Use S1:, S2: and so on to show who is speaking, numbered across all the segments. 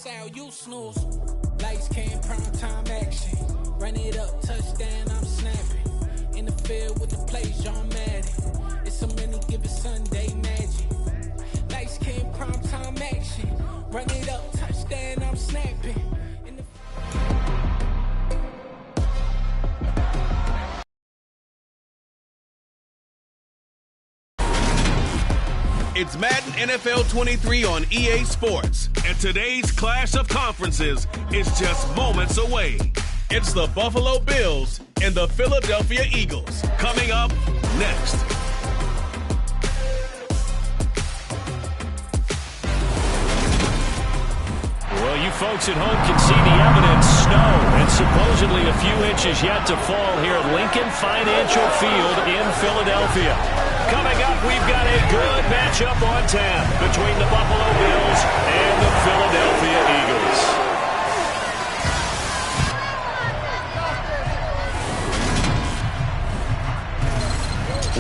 S1: Sal, you snooze. Lights came, prime time action. Run it up, touchdown, I'm snapping. In the field with the plays, John Madden. It's so many given Sunday magic. Lights came, prime time action. Run it up, touchdown, I'm snapping.
S2: It's Madden NFL 23 on EA Sports, and today's clash of conferences is just moments away. It's the Buffalo Bills and the Philadelphia Eagles coming up next.
S3: Well, you folks at home can see the evidence. Snow and supposedly a few inches yet to fall here at Lincoln Financial Field in Philadelphia. Coming up, we've got a good matchup on tap between the Buffalo Bills and the Philadelphia Eagles.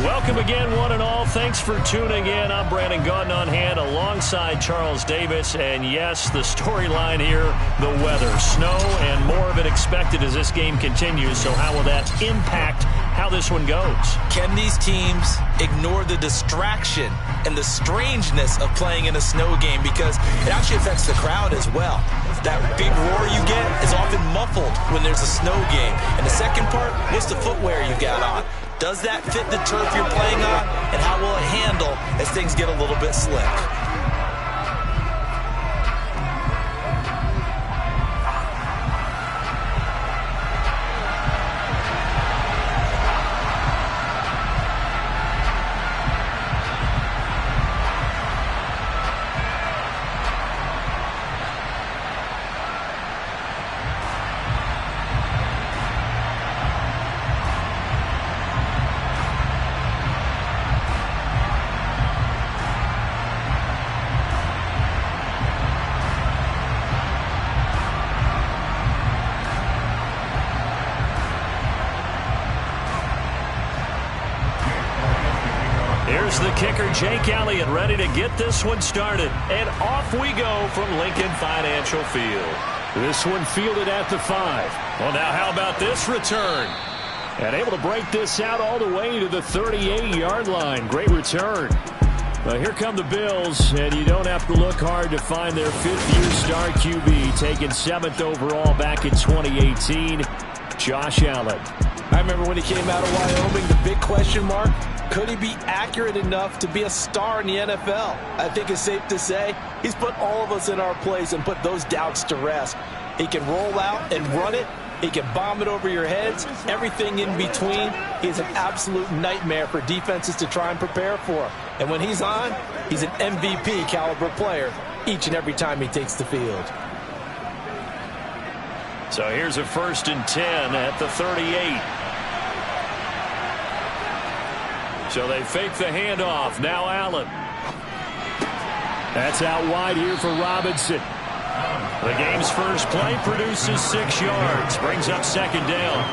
S3: Welcome again, one and all. Thanks for tuning in. I'm Brandon Gaudin on hand alongside Charles Davis. And yes, the storyline here, the weather. Snow and more of it expected as this game continues. So how will that impact how this one goes?
S4: Can these teams ignore the distraction and the strangeness of playing in a snow game? Because it actually affects the crowd as well. That big roar you get is often muffled when there's a snow game. And the second part, what's the footwear you got on? Does that fit the turf you're playing on? And how will it handle as things get a little bit slick?
S3: Here's the kicker, Jake Elliott, ready to get this one started. And off we go from Lincoln Financial Field. This one fielded at the 5. Well, now how about this return? And able to break this out all the way to the 38-yard line. Great return. Well, here come the Bills, and you don't have to look hard to find their fifth-year star QB, taken 7th overall back in 2018, Josh Allen.
S5: I remember when he came out of Wyoming, the big question mark, could he be accurate enough to be a star in the NFL? I think it's safe to say he's put all of us in our place and put those doubts to rest. He can roll out and run it. He can bomb it over your heads. Everything in between. He's an absolute nightmare for defenses to try and prepare for. And when he's on, he's an MVP caliber player each and every time he takes the field.
S3: So here's a 1st and 10 at the 38. So they fake the handoff. Now Allen. That's out wide here for Robinson. The game's first play produces 6 yards. Brings up 2nd down.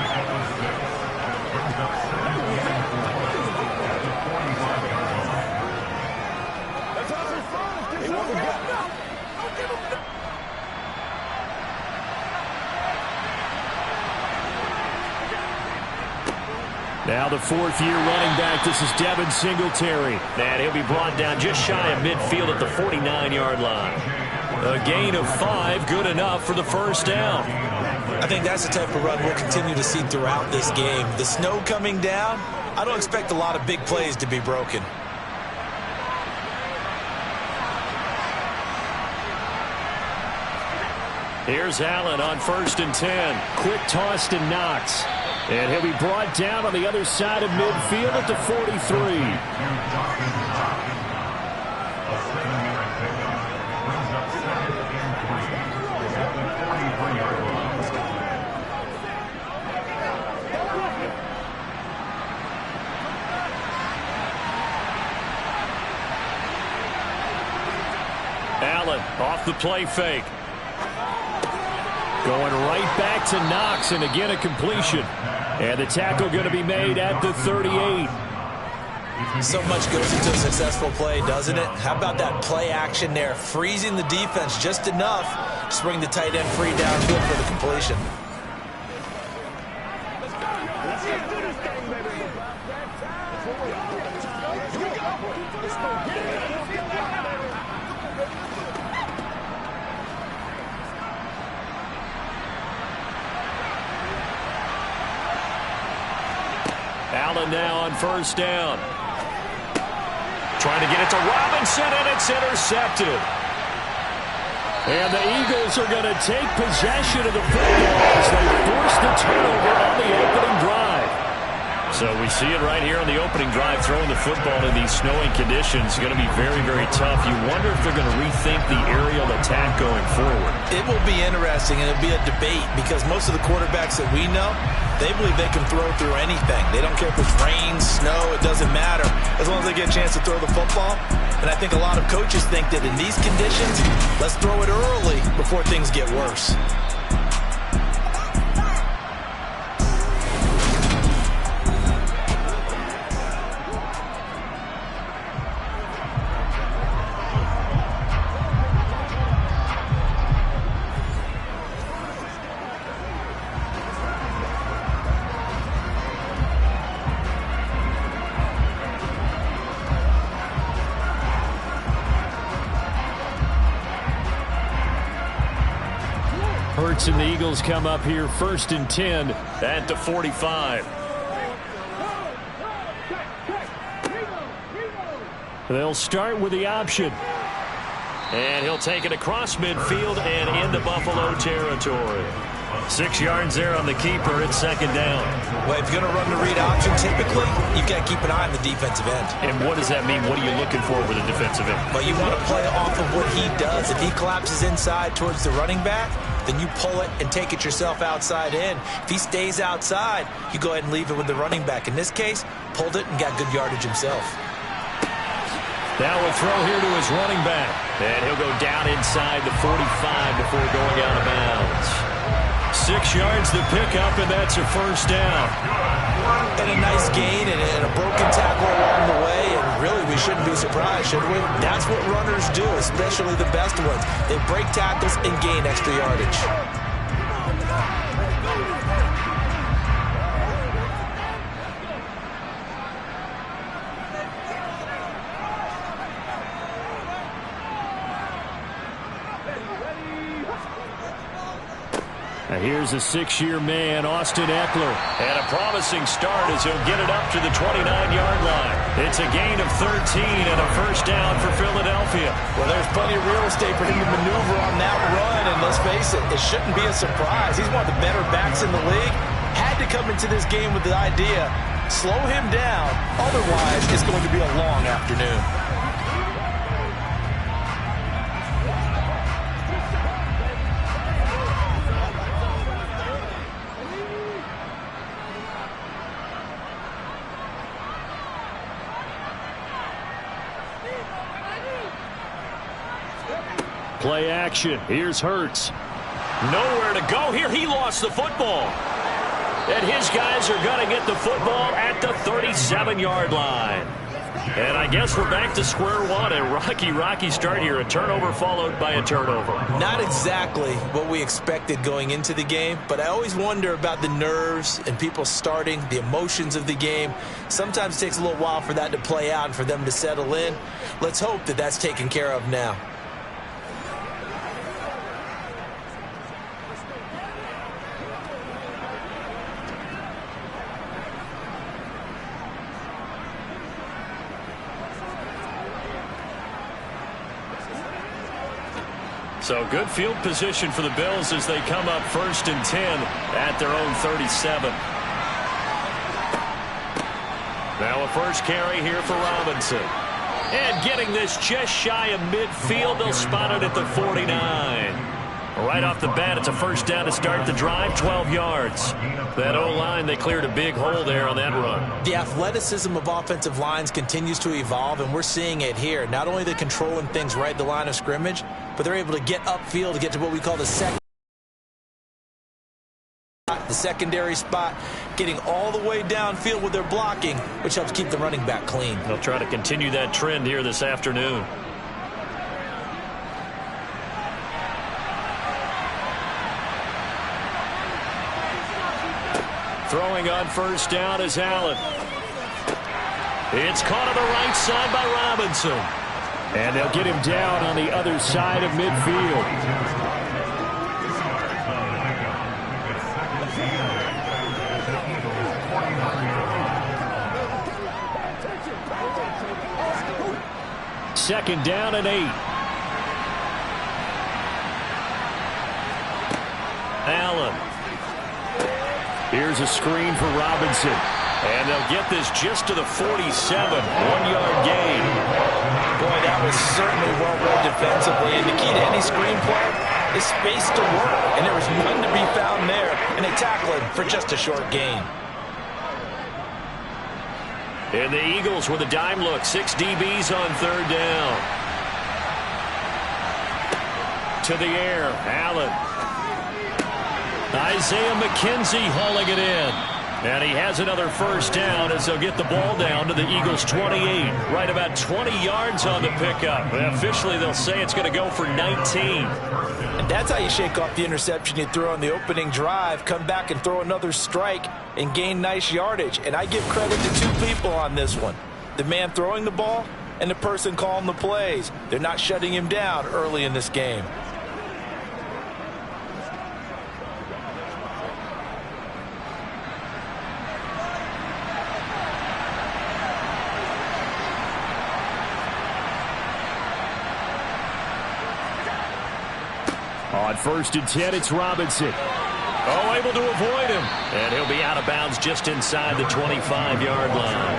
S3: Now the 4th-year running back. This is Devin Singletary. And he'll be brought down just shy of midfield at the 49-yard line. A gain of 5, good enough for the 1st down.
S4: I think that's the type of run we'll continue to see throughout this game. The snow coming down, I don't expect a lot of big plays to be broken.
S3: Here's Allen on 1st and 10. Quick toss to Knox. And he'll be brought down on the other side of midfield at the 43. Allen off the play fake. Going right back to Knox, and again a completion. And the tackle going to be made at the 38.
S4: So much goes into a successful play, doesn't it? How about that play action there, freezing the defense just enough
S5: Just bring the tight end free downfield for the completion.
S3: Allen now on first down. Trying to get it to Robinson, and it's intercepted. And the Eagles are going to take possession of the football as they force the turnover on the opening drive. So we see it right here on the opening drive. Throwing the football in these snowing conditions is going to be very, very tough. You wonder if they're going to rethink the aerial attack going forward.
S5: It will be interesting, and it'll be a debate because most of the quarterbacks that we know, they believe they can throw through anything. They don't care if it's rain, snow, it doesn't matter as long as they get a chance to throw the football. And I think a lot of coaches think that in these conditions, let's throw it early before things get worse.
S3: Hurts and the Eagles come up here 1st and 10 at the 45. They'll start with the option. And he'll take it across midfield and into Buffalo territory. 6 yards there on the keeper. It's 2nd down.
S5: Well, if you're going to run the read option, typically, you've got to keep an eye on the defensive end.
S3: And what does that mean? What are you looking for with a defensive end?
S5: Well, you want to play off of what he does. If he collapses inside towards the running back, then you pull it and take it yourself outside in. If he stays outside, you go ahead and leave it with the running back. In this case, pulled it and got good yardage himself.
S3: Now a throw here to his running back. And he'll go down inside the 45 before going out of bounds. 6 yards to pick up, and that's a 1st down.
S5: And a nice gain and a broken tackle along the way, and really we shouldn't be surprised, should we? That's what runners do, especially the best ones. They break tackles and gain extra yardage.
S3: Here's a 6-year man, Austin Eckler. And a promising start as he'll get it up to the 29-yard line. It's a gain of 13 and a 1st down for Philadelphia.
S5: Well, there's plenty of real estate for him to maneuver on that run, and let's face it, it shouldn't be a surprise. He's one of the better backs in the league. Had to come into this game with the idea, slow him down, otherwise it's going to be a long afternoon.
S3: Play action. Here's Hurts. Nowhere to go here. He lost the football. And his guys are going to get the football at the 37-yard line. And I guess we're back to square one. A rocky start here. A turnover followed by a turnover.
S5: Not exactly what we expected going into the game, but I always wonder about the nerves and people starting, the emotions of the game. Sometimes it takes a little while for that to play out and for them to settle in. Let's hope that that's taken care of now.
S3: So good field position for the Bills as they come up 1st and 10 at their own 37. Now a first carry here for Robinson. And getting this just shy of midfield, they'll spot it at the 49. Right off the bat, it's a 1st down to start the drive, 12 yards. That O-line, they cleared a big hole there on that run.
S5: The athleticism of offensive lines continues to evolve, and we're seeing it here. Not only are they controlling things right at the line of scrimmage, but they're able to get upfield to get to what we call the secondary spot, getting all the way downfield with their blocking, which helps keep the running back clean.
S3: They'll try to continue that trend here this afternoon. Throwing on first down is Allen. It's caught on the right side by Robinson. And they'll get him down on the other side of midfield. Second down and 8. Allen. Here's a screen for Robinson. And they'll get this just to the 47. 1-yard gain.
S4: Boy, that was certainly well read defensively. And the key to any screenplay is space to work. And there was none to be found there. And they tackle him for just a short gain.
S3: And the Eagles with a dime look. 6 DBs on third down. To the air. Allen. Isaiah McKenzie hauling it in. And he has another first down as they'll get the ball down to the Eagles' 28. Right about 20 yards on the pickup. Officially, they'll say it's going to go for 19.
S4: And that's how you shake off the interception you threw on the opening drive, come back and throw another strike and gain nice yardage. And I give credit to 2 people on this one. The man throwing the ball and the person calling the plays. They're not shutting him down early in this game.
S3: On first and 10, it's Robinson. Oh, able to avoid him. And he'll be out of bounds just inside the 25-yard line.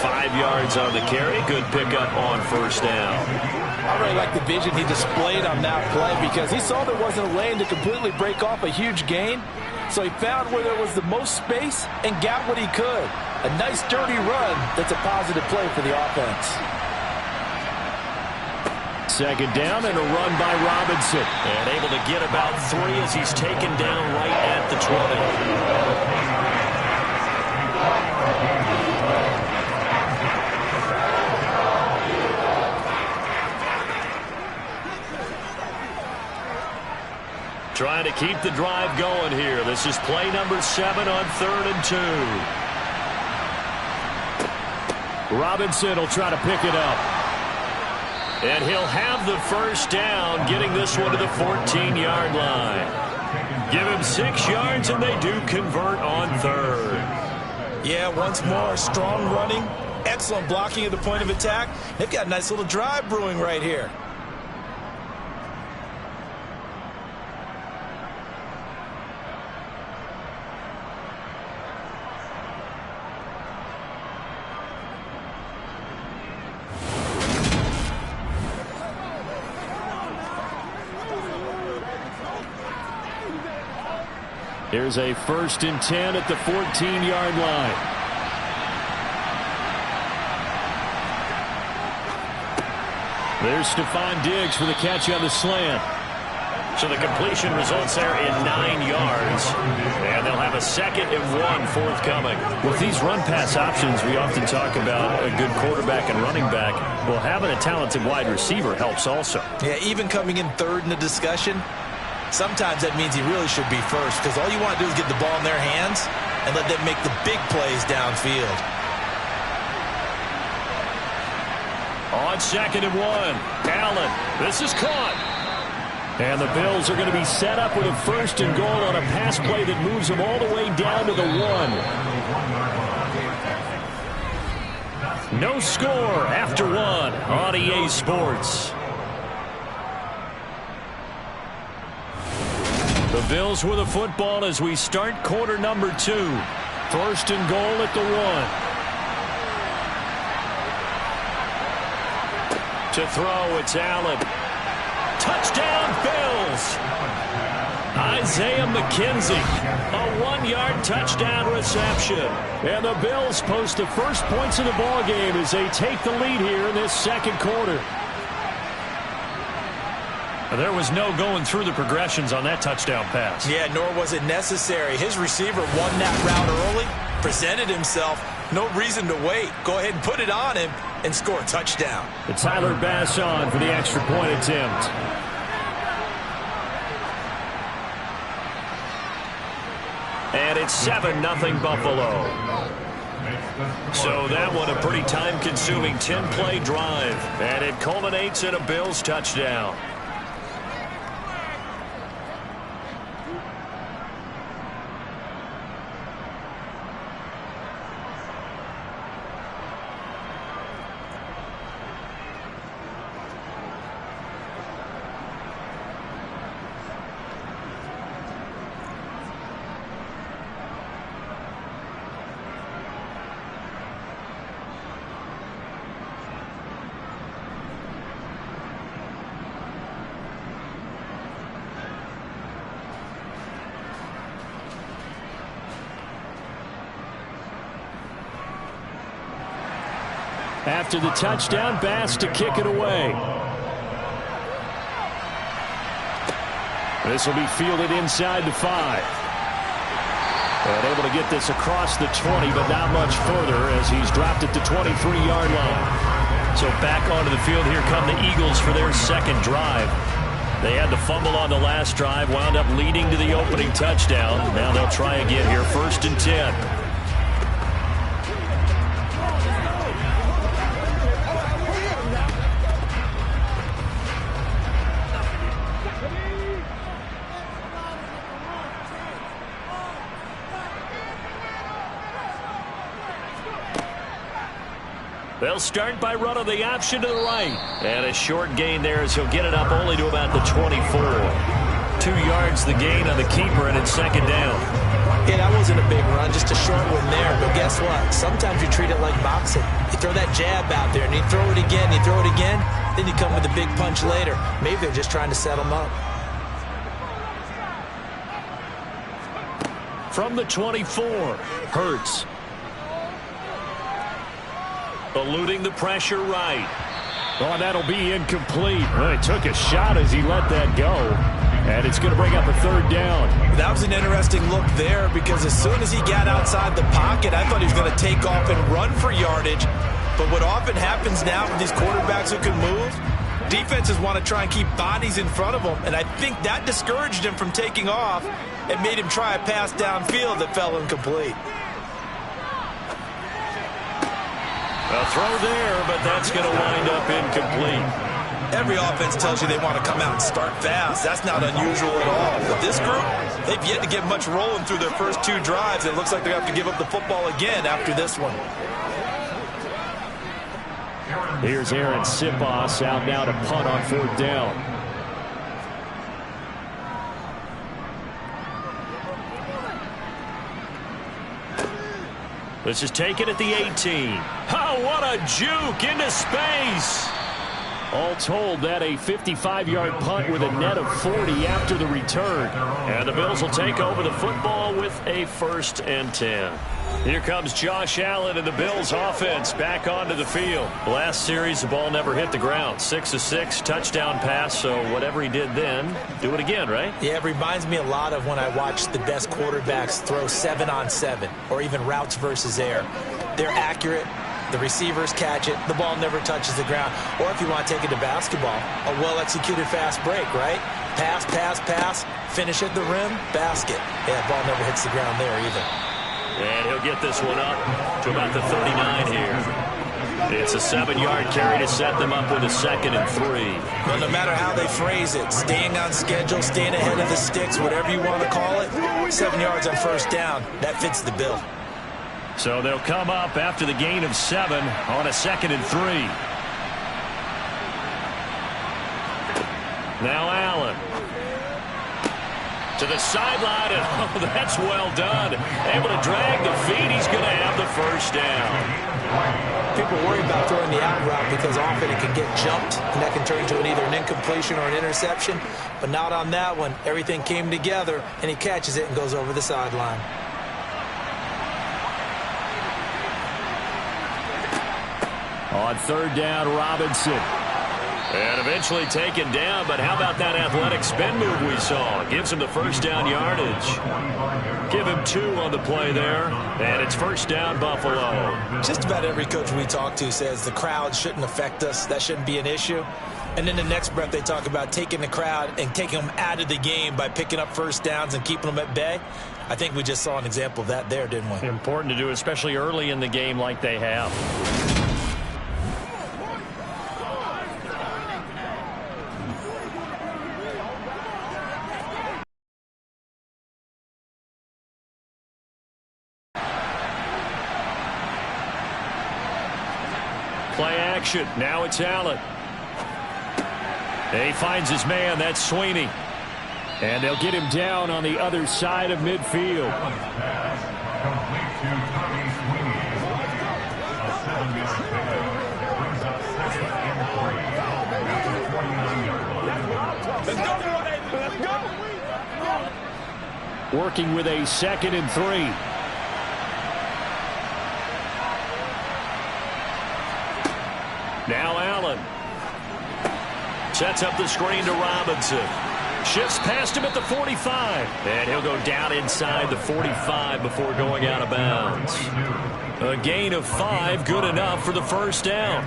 S3: 5 yards on the carry. Good pickup on first down.
S4: I really like the vision he displayed on that play because he saw there wasn't a lane to completely break off a huge gain. So he found where there was the most space and got what he could. A nice, dirty run that's a positive play for the offense.
S3: Second down and a run by Robinson. And able to get about 3 as he's taken down right at the 20. Trying to keep the drive going here. This is play number 7 on 3rd and 2. Robinson will try to pick it up. And he'll have the first down, getting this one to the 14-yard line. Give him 6 yards, and they do convert on 3rd.
S4: Yeah, once more, strong running, excellent blocking at the point of attack. They've got a nice little drive brewing right here.
S3: Here's a 1st and 10 at the 14-yard line. There's Stephon Diggs for the catch on the slant. So the completion results there in 9 yards. And they'll have a 2nd and 1 forthcoming. With these run-pass options, we often talk about a good quarterback and running back. Well, having a talented wide receiver helps also.
S4: Yeah, even coming in 3rd in the discussion, sometimes that means he really should be first because all you want to do is get the ball in their hands and let them make the big plays downfield.
S3: On 2nd and 1, Allen. This is caught. And the Bills are going to be set up with a 1st and goal on a pass play that moves them all the way down to the 1. No score after 1 on EA Sports. The Bills with a football as we start quarter number 2. 1st and goal at the 1. To throw, it's Allen. Touchdown, Bills! Isaiah McKenzie, a 1-yard touchdown reception. And the Bills post the first points of the ball game as they take the lead here in this 2nd quarter. There was no going through the progressions on that touchdown pass.
S4: Yeah, nor was it necessary. His receiver won that route early, presented himself. No reason to wait. Go ahead and put it on him and score a touchdown.
S3: It's Tyler Bass on for the extra point attempt. And it's 7-0 Buffalo. So that one a pretty time-consuming 10-play drive. And it culminates in a Bills touchdown. After the touchdown, Bass to kick it away. This will be fielded inside the 5. And able to get this across the 20, but not much further as he's dropped it to 23-yard line. So back onto the field, here come the Eagles for their second drive. They had the fumble on the last drive, wound up leading to the opening touchdown. Now they'll try again here, 1st and 10. They'll start by running the option to the right. And a short gain there as he'll get it up only to about the 24. 2 yards the gain on the keeper, and it's 2nd down.
S4: Yeah, that wasn't a big run, just a short one there. But guess what? Sometimes you treat it like boxing. You throw that jab out there, and you throw it again, you throw it again, then you come with a big punch later. Maybe they're just trying to set him up.
S3: From the 24, Hurts. Eluding the pressure right. Oh, that'll be incomplete. Well, he took a shot as he let that go. And it's going to bring up a 3rd down.
S4: That was an interesting look there because as soon as he got outside the pocket, I thought he was going to take off and run for yardage. But what often happens now with these quarterbacks who can move, defenses want to try and keep bodies in front of them. And I think that discouraged him from taking off and made him try a pass downfield that fell incomplete.
S3: A throw there, but that's going to wind up incomplete.
S4: Every offense tells you they want to come out and start fast. That's not unusual at all. But this group, they've yet to get much rolling through their first 2 drives. It looks like they have to give up the football again after this one.
S3: Here's Aaron Sipos out now to punt on 4th down. This is taken at the 18. Oh, what a juke into space. All told, that a 55-yard punt with a net of 40 after the return. And the Bills will take over the football with a 1st and 10. Here comes Josh Allen and the Bills offense back onto the field. Last series, the ball never hit the ground. 6 of 6, touchdown pass, so whatever he did then, do it again, right?
S4: Yeah, it reminds me a lot of when I watch the best quarterbacks throw 7-on-7 or even routes versus air. They're accurate. The receivers catch it. The ball never touches the ground. Or if you want to take it to basketball, a well-executed fast break, right? Pass, pass, pass, finish at the rim, basket. Yeah, the ball never hits the ground there either.
S3: And he'll get this one up to about the 39 here. It's a 7-yard carry to set them up with a 2nd and 3.
S4: Well, no matter how they phrase it, staying on schedule, staying ahead of the sticks, whatever you want to call it, 7 yards on 1st down, that fits the bill.
S3: So they'll come up after the gain of 7 on a 2nd and 3. Now Allen. To the sideline, and oh, that's well done. Able to drag the feet. He's going to have the 1st down.
S4: People worry about throwing the out route because often it can get jumped, and that can turn into either an incompletion or an interception. But not on that one. Everything came together, and he catches it and goes over the sideline.
S3: On 3rd down, Robinson. And eventually taken down, but how about that athletic spin move we saw? Gives him the 1st down yardage. Give him 2 on the play there, and it's 1st down Buffalo.
S4: Just about every coach we talk to says the crowd shouldn't affect us. That shouldn't be an issue. And in the next breath, they talk about taking the crowd and taking them out of the game by picking up 1st downs and keeping them at bay. I think we just saw an example of that there, didn't we?
S3: Important to do, especially early in the game like they have. Play action. Now it's Allen. He finds his man. That's Sweeney. And they'll get him down on the other side of midfield. Working with a 2nd and 3. Now Allen. Sets up the screen to Robinson. Shifts past him at the 45. And he'll go down inside the 45 before going out of bounds. A gain of 5, good enough for the first down.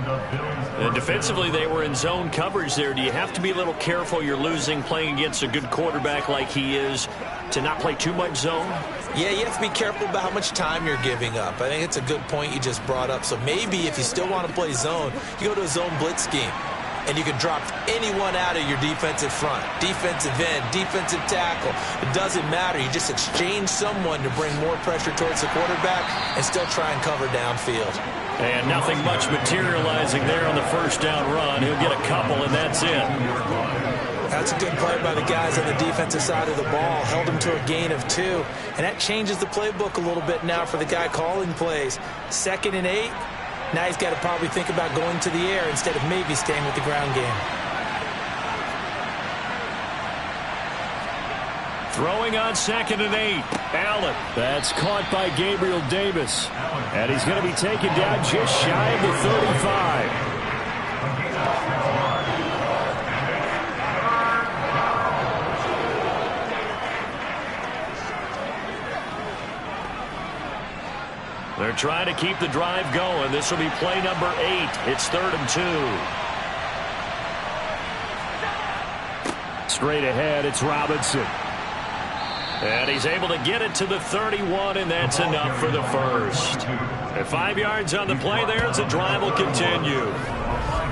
S3: And defensively, they were in zone coverage there. Do you have to be a little careful? You're losing playing against a good quarterback like he is to not play too much zone?
S4: Yeah, you have to be careful about how much time you're giving up. I think it's a good point you just brought up. So maybe if you still want to play zone, you go to a zone blitz scheme. And you can drop anyone out of your defensive front, defensive end, defensive tackle. It doesn't matter. You just exchange someone to bring more pressure towards the quarterback and still try and cover downfield.
S3: And nothing much materializing there on the first down run. He'll get a couple, and that's it.
S4: That's a good play by the guys on the defensive side of the ball. Held him to a gain of 2. And that changes the playbook a little bit now for the guy calling plays. 2nd and 8. Now he's got to probably think about going to the air instead of maybe staying with the ground game.
S3: Throwing on 2nd and 8. Allen. That's caught by Gabriel Davis. And he's going to be taken down just shy of the 35. They're trying to keep the drive going. This will be play number 8. It's 3rd and 2. Straight ahead, it's Robinson. And he's able to get it to the 31, and that's enough for the first. At 5 yards on the play there, the drive will continue.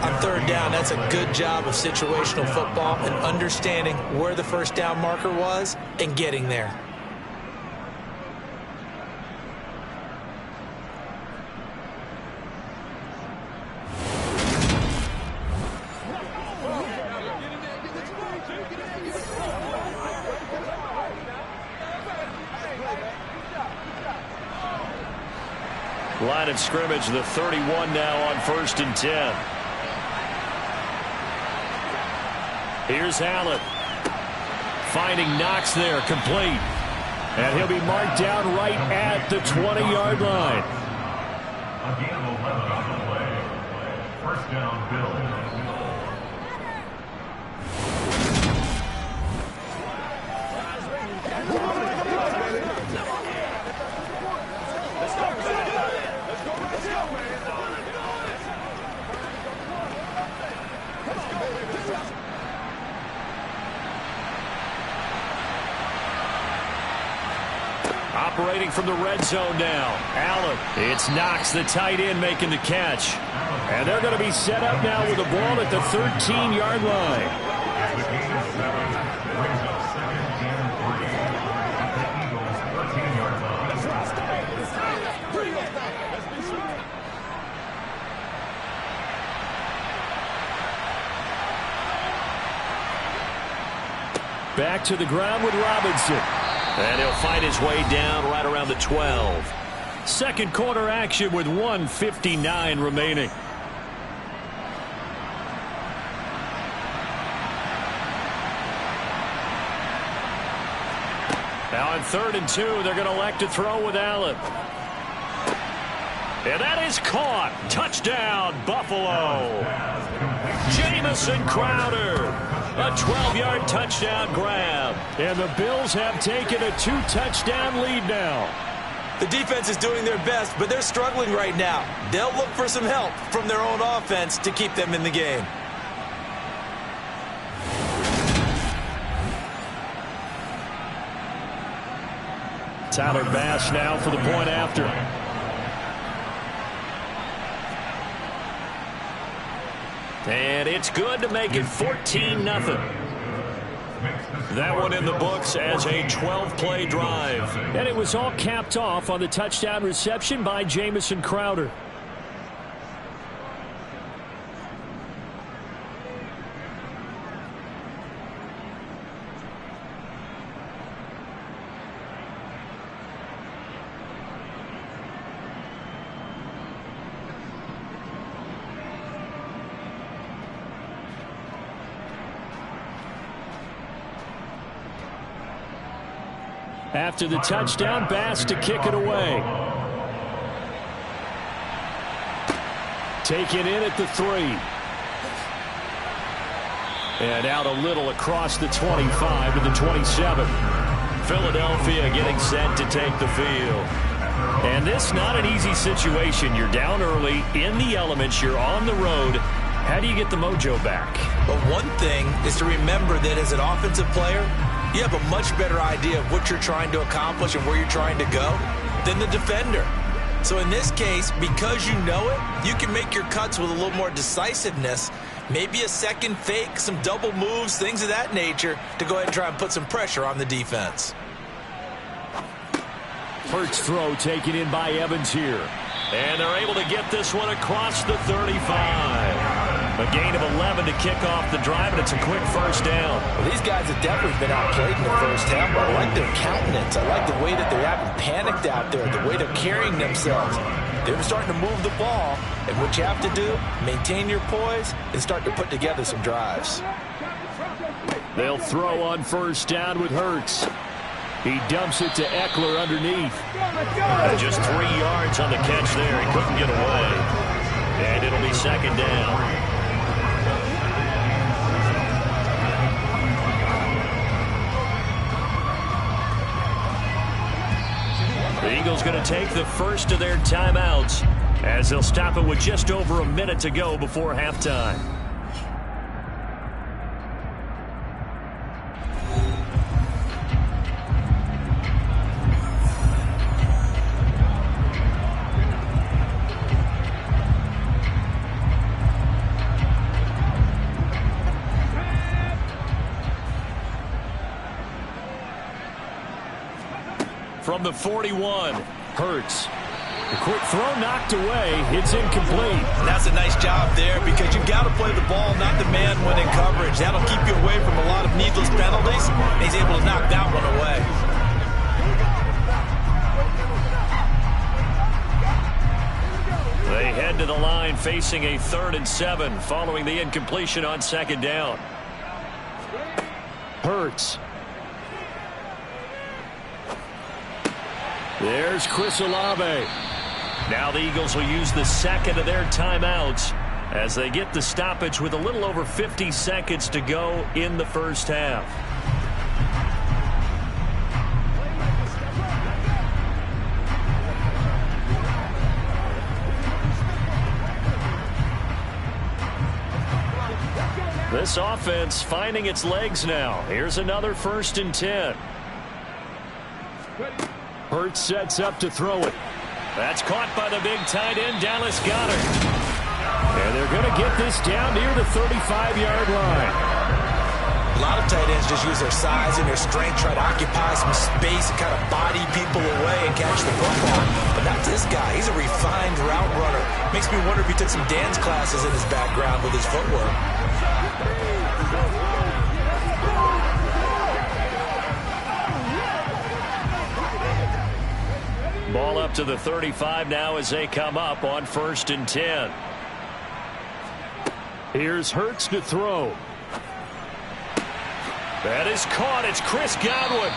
S4: On 3rd down, that's a good job of situational football and understanding where the first down marker was and getting there.
S3: Line of scrimmage, the 31 now on 1st and 10. Here's Allen. Finding Knox there, complete. And he'll be marked down right at the 20-yard line.
S6: Again, 11 on the play. First down, Bills.
S3: Operating from the red zone now. Allen. It's Knox, the tight end, making the catch. And they're going to be set up now with the ball at the 13-yard line. Back to the ground with Robinson. And he'll fight his way down right around the 12. Second quarter action with 1:59 remaining. Now on 3rd and 2, they're going to elect to throw with Allen. And that is caught. Touchdown, Buffalo. Jamison Crowder. A 12-yard touchdown grab. And the Bills have taken a 2-touchdown lead now.
S4: The defense is doing their best, but they're struggling right now. They'll look for some help from their own offense to keep them in the game.
S3: Tyler Bass now for the point after. And it's good to make it 14-0. That one in the books as a 12-play drive.
S7: And it was all capped off on the touchdown reception by Jamison Crowder. After the touchdown, Bass to kick it away. Taken in at the 3. And out a little across the 25 to the 27.
S3: Philadelphia getting set to take the field.
S7: And this not an easy situation. You're down early, in the elements, you're on the road. How do you get the mojo back?
S4: But one thing is to remember that as an offensive player, you have a much better idea of what you're trying to accomplish and where you're trying to go than the defender. So in this case, because you know it, you can make your cuts with a little more decisiveness, maybe a second fake, some double moves, things of that nature, to go ahead and try and put some pressure on the defense.
S7: Hurts throw taken in by Evans here.
S3: And they're able to get this one across the 35. A gain of 11 to kick off the drive, and it's a quick first down.
S5: Well, these guys have definitely been outplayed in the first half, but I like their countenance. I like the way that they're having panicked out there, the way they're carrying themselves. They're starting to move the ball, and what you have to do, maintain your poise and start to put together some drives.
S7: They'll throw on first down with Hurts. He dumps it to Eckler underneath.
S3: Just 3 yards on the catch there. He couldn't get away. And it'll be second down. The Eagles going to take the first of their timeouts as they'll stop it with just over a minute to go before halftime. From the 41, Hurts. The quick throw knocked away. It's incomplete.
S4: And that's a nice job there because you've got to play the ball, not the man when in coverage. That'll keep you away from a lot of needless penalties. And he's able to knock that one away.
S3: They head to the line facing a 3rd and 7 following the incompletion on second down.
S7: Hurts. There's Chris Olave.
S3: Now the Eagles will use the second of their timeouts as they get the stoppage with a little over 50 seconds to go in the first half. This offense finding its legs now. Here's another 1st and 10.
S7: Hurts sets up to throw it.
S3: That's caught by the big tight end, Dallas Goedert.
S7: And they're going to get this down near the 35-yard line.
S4: A lot of tight ends just use their size and their strength, try to occupy some space and kind of body people away and catch the football. But not this guy. He's a refined route runner. Makes me wonder if he took some dance classes in his background with his footwork.
S3: Ball up to the 35 now as they come up on 1st and 10.
S7: Here's Hurts to throw.
S3: That is caught. It's Chris Godwin.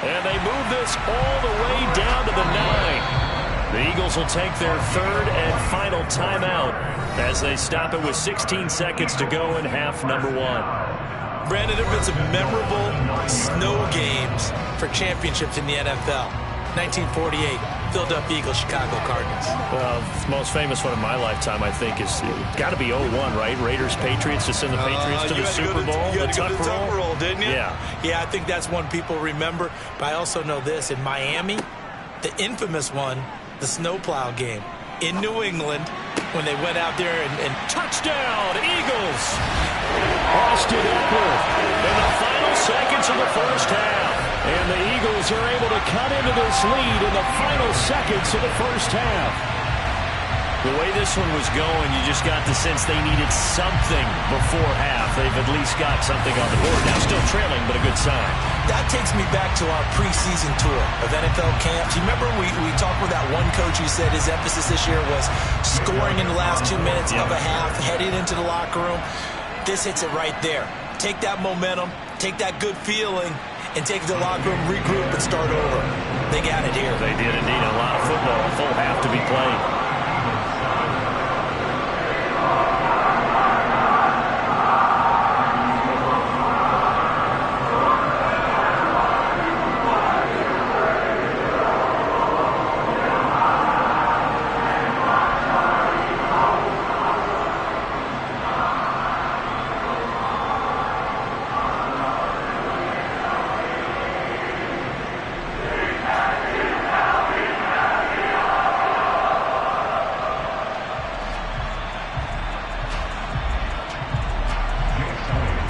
S3: And they move this all the way down to the 9. The Eagles will take their 3rd and final timeout as they stop it with 16 seconds to go in half number 1.
S4: Brandon, there have been some memorable snow games for championships in the NFL.
S5: 1948, Philadelphia Eagles, Chicago Cardinals.
S7: The most famous one in my lifetime, I think, is got to be 01, right? Raiders, Patriots, to send the Patriots to the Super Bowl.
S5: You had to go to the Tuck roll, didn't you?
S7: Yeah,
S5: I think that's one people remember. But I also know this. In Miami, the infamous one, the snowplow game. In New England, when they went out there and
S7: touchdown, Eagles! Austin Eckler in the final seconds of the first half. And the Eagles are able to cut into this lead in the final seconds of the first half. The way this one was going, you just got the sense they needed something before half. They've at least got something on the board. Now still trailing, but a good sign.
S5: That takes me back to our preseason tour of NFL camps. You remember we talked with that one coach who said his emphasis this year was scoring in the last 2 minutes of a half, heading into the locker room. This hits it right there. Take that momentum, take that good feeling, and take the locker room, regroup, and start over. They got it here.
S7: They did indeed. A lot of football, a full half to be played.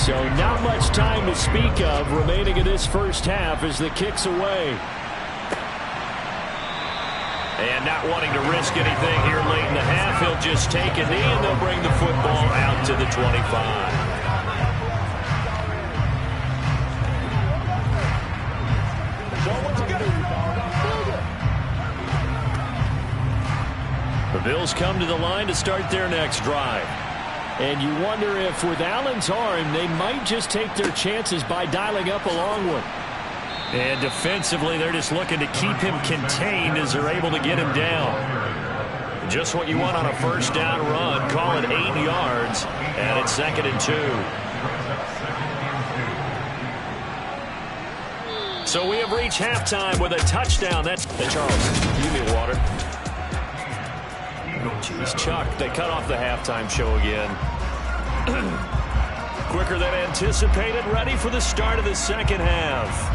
S7: So not much time to speak of remaining in this first half as the kick's away. And not wanting to risk anything here late in the half, he'll just take a knee and they'll bring the football out to the 25. The Bills come to the line to start their next drive. And you wonder if with Allen's arm, they might just take their chances by dialing up a long one. And defensively, they're just looking to keep him contained as they're able to get him down. Just what you want on a first down run. Call it 8 yards, and it's 2nd and 2. So we have reached halftime with a touchdown. That's Charles. Give me water. Jeez, Chuck, they cut off the halftime show again. Quicker than anticipated, ready for the start of the second half.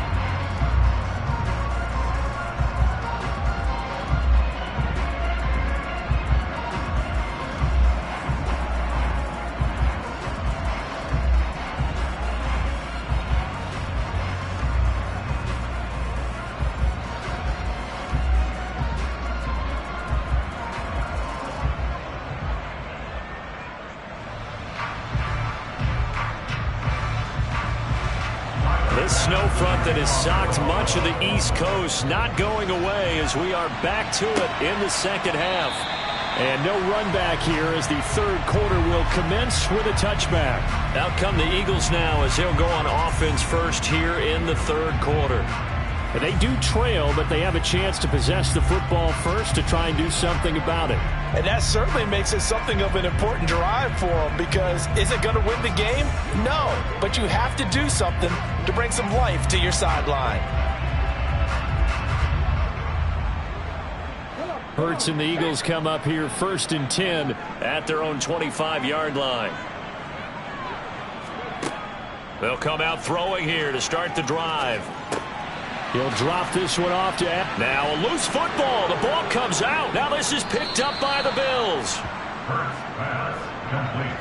S7: This snow front that has socked much of the East Coast not going away as we are back to it in the second half. And no run back here as the third quarter will commence with a touchback. Out come the Eagles now as they'll go on offense first here in the third quarter. And they do trail, but they have a chance to possess the football first to try and do something about it.
S5: And that certainly makes it something of an important drive for them, because is it going to win the game? No, but you have to do something to bring some life to your sideline.
S7: Hurts and the Eagles come up here 1st and 10 at their own 25-yard line. They'll come out throwing here to start the drive. He'll drop this one off to now a loose football. The ball comes out. Now this is picked up by the Bills.
S6: First pass complete.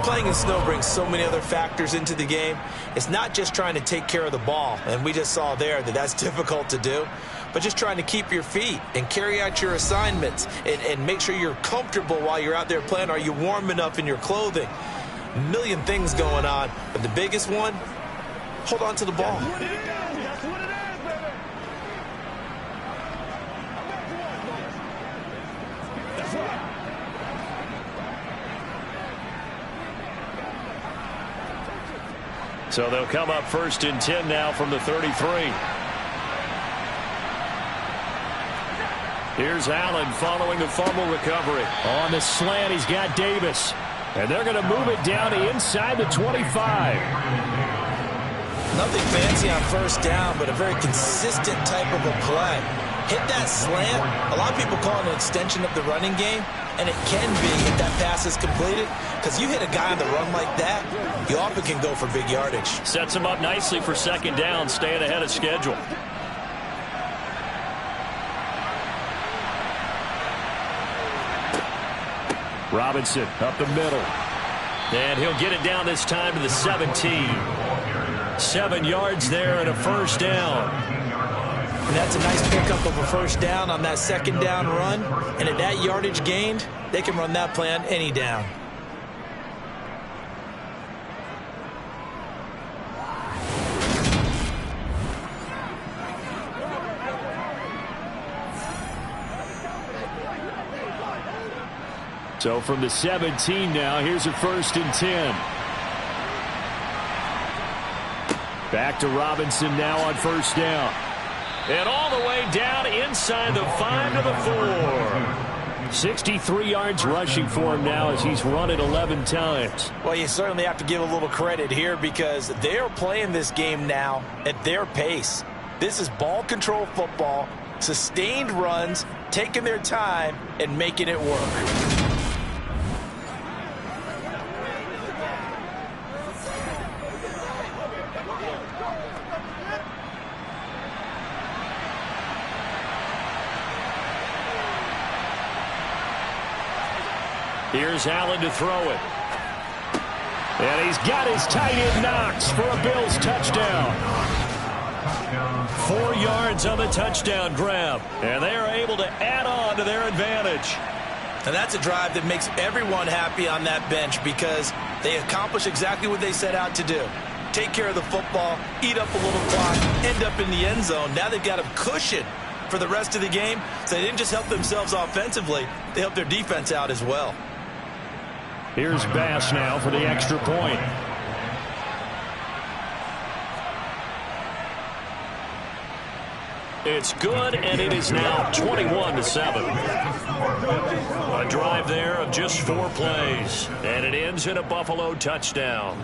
S5: Playing in snow brings so many other factors into the game. It's not just trying to take care of the ball, and we just saw there that that's difficult to do, but just trying to keep your feet and carry out your assignments and make sure you're comfortable while you're out there playing. Are you warm enough in your clothing? A million things going on, but the biggest one, hold on to the ball.
S7: So they'll come up 1st and 10 now from the 33. Here's Allen following the fumble recovery. On the slant, he's got Davis. And they're going to move it down to inside the 25.
S5: Nothing fancy on first down, but a very consistent type of a play. Hit that slant. A lot of people call it an extension of the running game, and it can be if that pass is completed, because you hit a guy on the run like that, you often can go for big yardage.
S7: Sets him up nicely for second down, staying ahead of schedule. Robinson up the middle. And he'll get it down this time to the 17. 7 yards there and a first down.
S5: And that's a nice pickup of a first down on that second down run. And at that yardage gained, they can run that play on any down.
S7: So from the 17 now, here's a 1st and 10. Back to Robinson now on first down. And all the way down inside the 5 to the 4. 63 yards rushing for him now as he's run it 11 times.
S5: Well, you certainly have to give a little credit here because they're playing this game now at their pace. This is ball control football, sustained runs, taking their time and making it work.
S7: Here's Allen to throw it. And he's got his tight end Knox for a Bills touchdown. 4 yards on the touchdown grab. And they are able to add on to their advantage.
S5: And that's a drive that makes everyone happy on that bench because they accomplish exactly what they set out to do. Take care of the football, eat up a little clock, end up in the end zone. Now they've got a cushion for the rest of the game. So they didn't just help themselves offensively, they helped their defense out as well.
S7: Here's Bass now for the extra point. It's good, and it is now 21-7. A drive there of just 4 plays, and it ends in a Buffalo touchdown.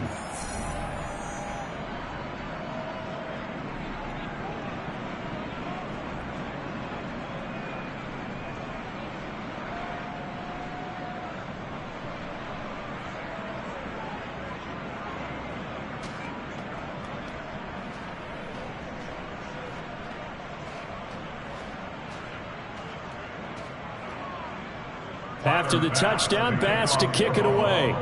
S7: After the touchdown, Bass to kick it away.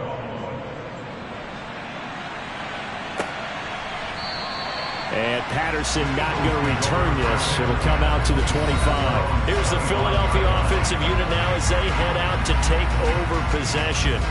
S7: And Patterson not going to return this. It'll come out to the 25. Here's the Philadelphia offensive unit now as they head out to take over possession.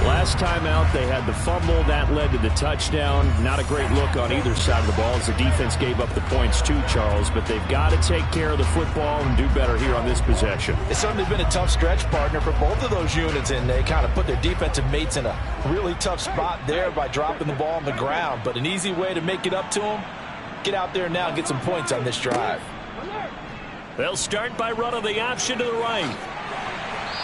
S7: Last time out, they had the fumble. That led to the touchdown. Not a great look on either side of the ball as the defense gave up the points too, Charles. But they've got to take care of the football and do better here on this possession.
S5: It's certainly been a tough stretch, partner, for both of those units, and they kind of put their defensive mates in a really tough spot there by dropping the ball on the ground. But an easy way to make it up to them, get out there now and get some points on this drive.
S7: They'll start by running the option to the right.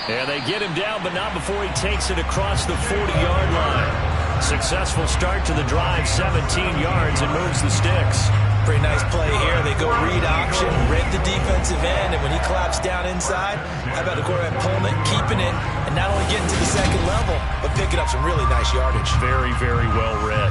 S7: And they get him down, but not before he takes it across the 40-yard line. Successful start to the drive, 17 yards, and moves the sticks.
S5: Pretty nice play here. They go read option, read the defensive end, and when he claps down inside, how about the quarterback pulling it, keeping it, and not only getting to the second level, but picking up some really nice yardage.
S7: Very, very well read.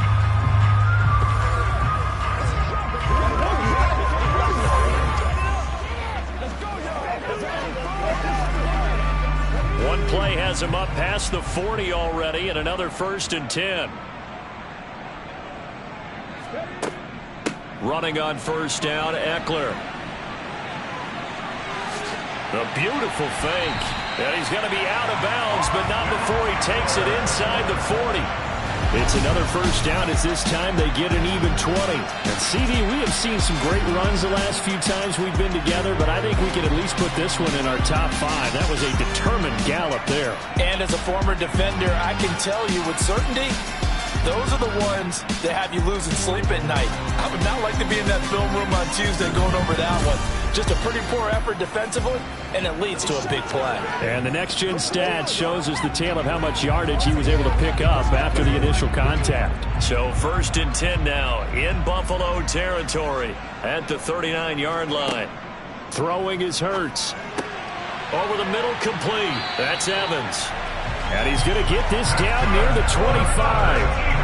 S7: One play has him up past the 40 already, and another 1st and 10. Running on first down, Eckler. A beautiful fake. And he's going to be out of bounds, but not before he takes it inside the 40. It's another first down as this time they get an even 20. And CD, we have seen some great runs the last few times we've been together, but I think we can at least put this one in our top 5. That was a determined gallop there.
S5: And as a former defender, I can tell you with certainty, those are the ones that have you losing sleep at night. I would not like to be in that film room on Tuesday going over that one. Just a pretty poor effort defensively, and it leads to a big play.
S7: And the next-gen stats shows us the tale of how much yardage he was able to pick up after the initial contact. So 1st and 10 now in Buffalo territory at the 39-yard line. Throwing is Hurts. Over the middle, complete. That's Evans. And he's going to get this down near the 25.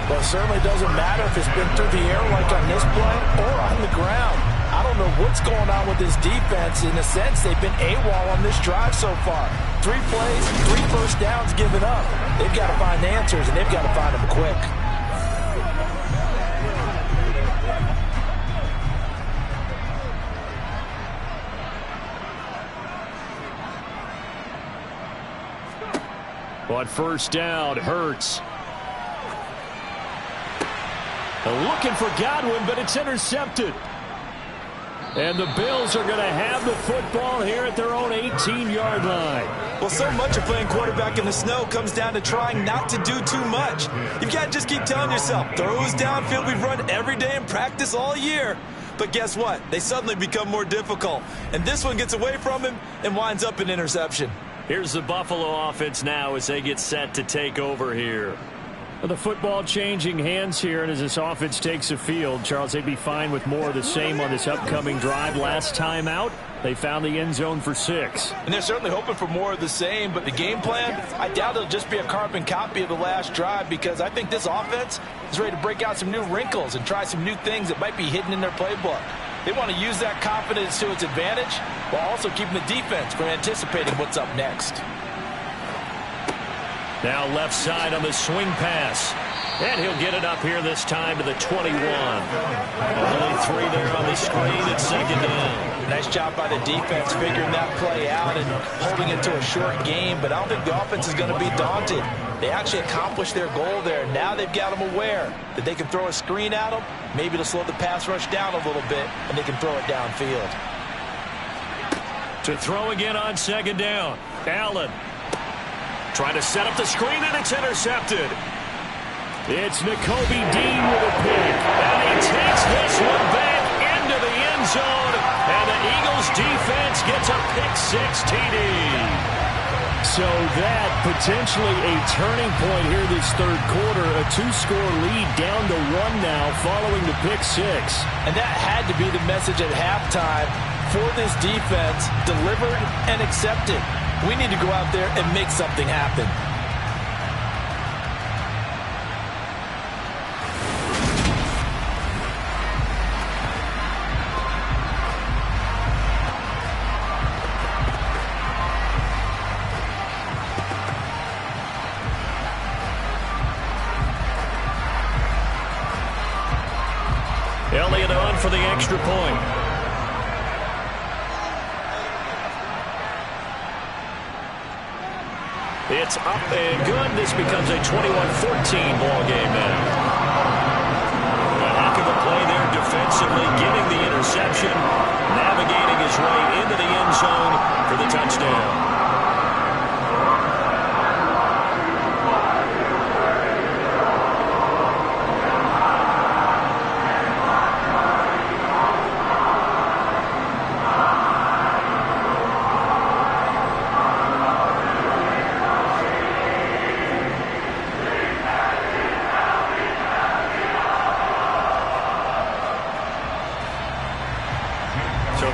S5: Well, it certainly doesn't matter if it's been through the air like on this play or on the ground. I don't know what's going on with this defense. In a sense, they've been AWOL on this drive so far. 3 plays, 3 first downs given up. They've got to find answers, and they've got to find them quick.
S7: On 1st down, Hurts. Looking for Godwin, but it's intercepted. And the Bills are going to have the football here at their own 18-yard line.
S4: Well, so much of playing quarterback in the snow comes down to trying not to do too much. You've got to just keep telling yourself, throws downfield we've run every day in practice all year. But guess what? They suddenly become more difficult. And this one gets away from him and winds up an interception.
S7: Here's the Buffalo offense now as they get set to take over here. The football changing hands here, and as this offense takes the field, Charles, they'd be fine with more of the same on this upcoming drive. Last time out, they found the end zone for 6.
S5: And they're certainly hoping for more of the same, but the game plan, I doubt it'll just be a carbon copy of the last drive, because I think this offense is ready to break out some new wrinkles and try some new things that might be hidden in their playbook. They want to use that confidence to its advantage while also keeping the defense from anticipating what's up next.
S7: Now left side on the swing pass. And he'll get it up here this time to the 21. Only 3 there on the screen at 2nd down.
S5: Nice job by the defense figuring that play out and holding it to a short game, but I don't think the offense is going to be daunted. They actually accomplished their goal there. Now they've got them aware that they can throw a screen at them, maybe to slow the pass rush down a little bit, and they can throw it downfield.
S7: To throw again on 2nd down. Allen trying to set up the screen, and it's intercepted. It's Nakobe Dean with a pick, and he takes this one back into the end zone, and the Eagles defense gets a pick-6 TD. So that potentially a turning point here this 3rd quarter, a 2-score lead down to 1 now following the pick-6.
S5: And that had to be the message at halftime for this defense, delivered and accepted. We need to go out there and make something happen.
S7: Elliott on for the extra point. It's up and good. This becomes a 21-14 ball game now. A heck of a play there defensively, getting the interception, navigating his way into the end zone for the touchdown.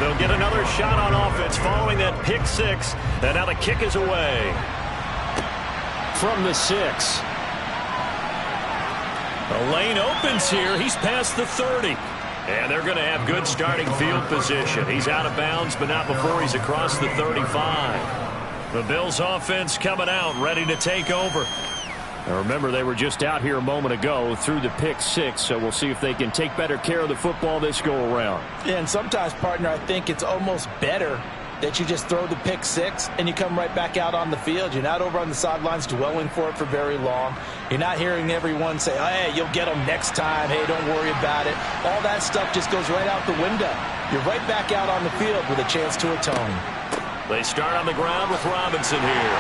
S7: They'll get another shot on offense following that pick-6, and now the kick is away. From the 6. The lane opens here. He's past the 30. And they're going to have good starting field position. He's out of bounds, but not before he's across the 35. The Bills offense coming out, ready to take over. Now remember, they were just out here a moment ago through the pick-6, so we'll see if they can take better care of the football this go-around.
S5: Yeah, and sometimes, partner, I think it's almost better that you just throw the pick-6 and you come right back out on the field. You're not over on the sidelines dwelling for it for very long. You're not hearing everyone say, oh, hey, you'll get them next time. Hey, don't worry about it. All that stuff just goes right out the window. You're right back out on the field with a chance to atone.
S7: They start on the ground with Robinson here.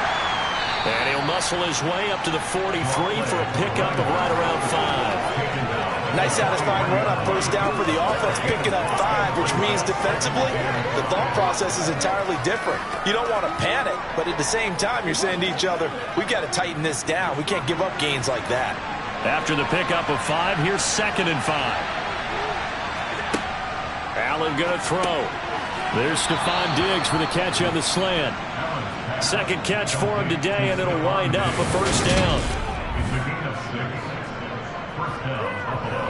S3: And he'll muscle his way up to the 43 for a pickup of right around 5.
S5: Nice satisfying run on first down for the offense, picking up 5, which means defensively, the thought process is entirely different. You don't want to panic, but at the same time, you're saying to each other, we got to tighten this down. We can't give up gains like that.
S3: After the pickup of 5, here's 2nd and 5. Allen going to throw. There's Stephon Diggs for the catch on the slant. Second catch for him today, and it'll wind up a first down.
S6: It's a gain of 6. First down, Buffalo.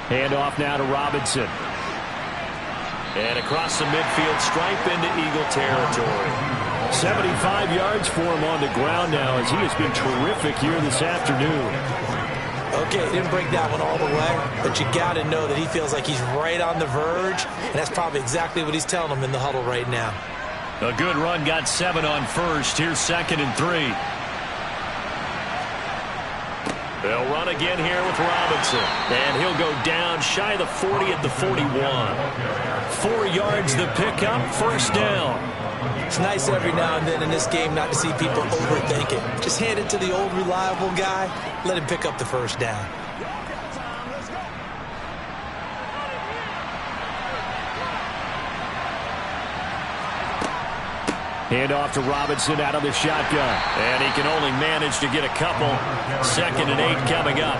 S3: Hand off now to Robinson. And across the midfield stripe into Eagle territory. 75 yards for him on the ground now as he has been terrific here this afternoon.
S5: Okay, didn't break that one all the way, but you got to know that he feels like he's right on the verge, and that's probably exactly what he's telling him in the huddle right now.
S3: A good run, got 7 on first. Here's 2nd and 3. They'll run again here with Robinson. And he'll go down shy of the 40 at the 41. 4 yards the pickup, first down.
S5: It's nice every now and then in this game not to see people overthink it. Just hand it to the old reliable guy. Let him pick up the first down.
S3: Hand off to Robinson out of the shotgun. And he can only manage to get a couple. 2nd and 8 coming up.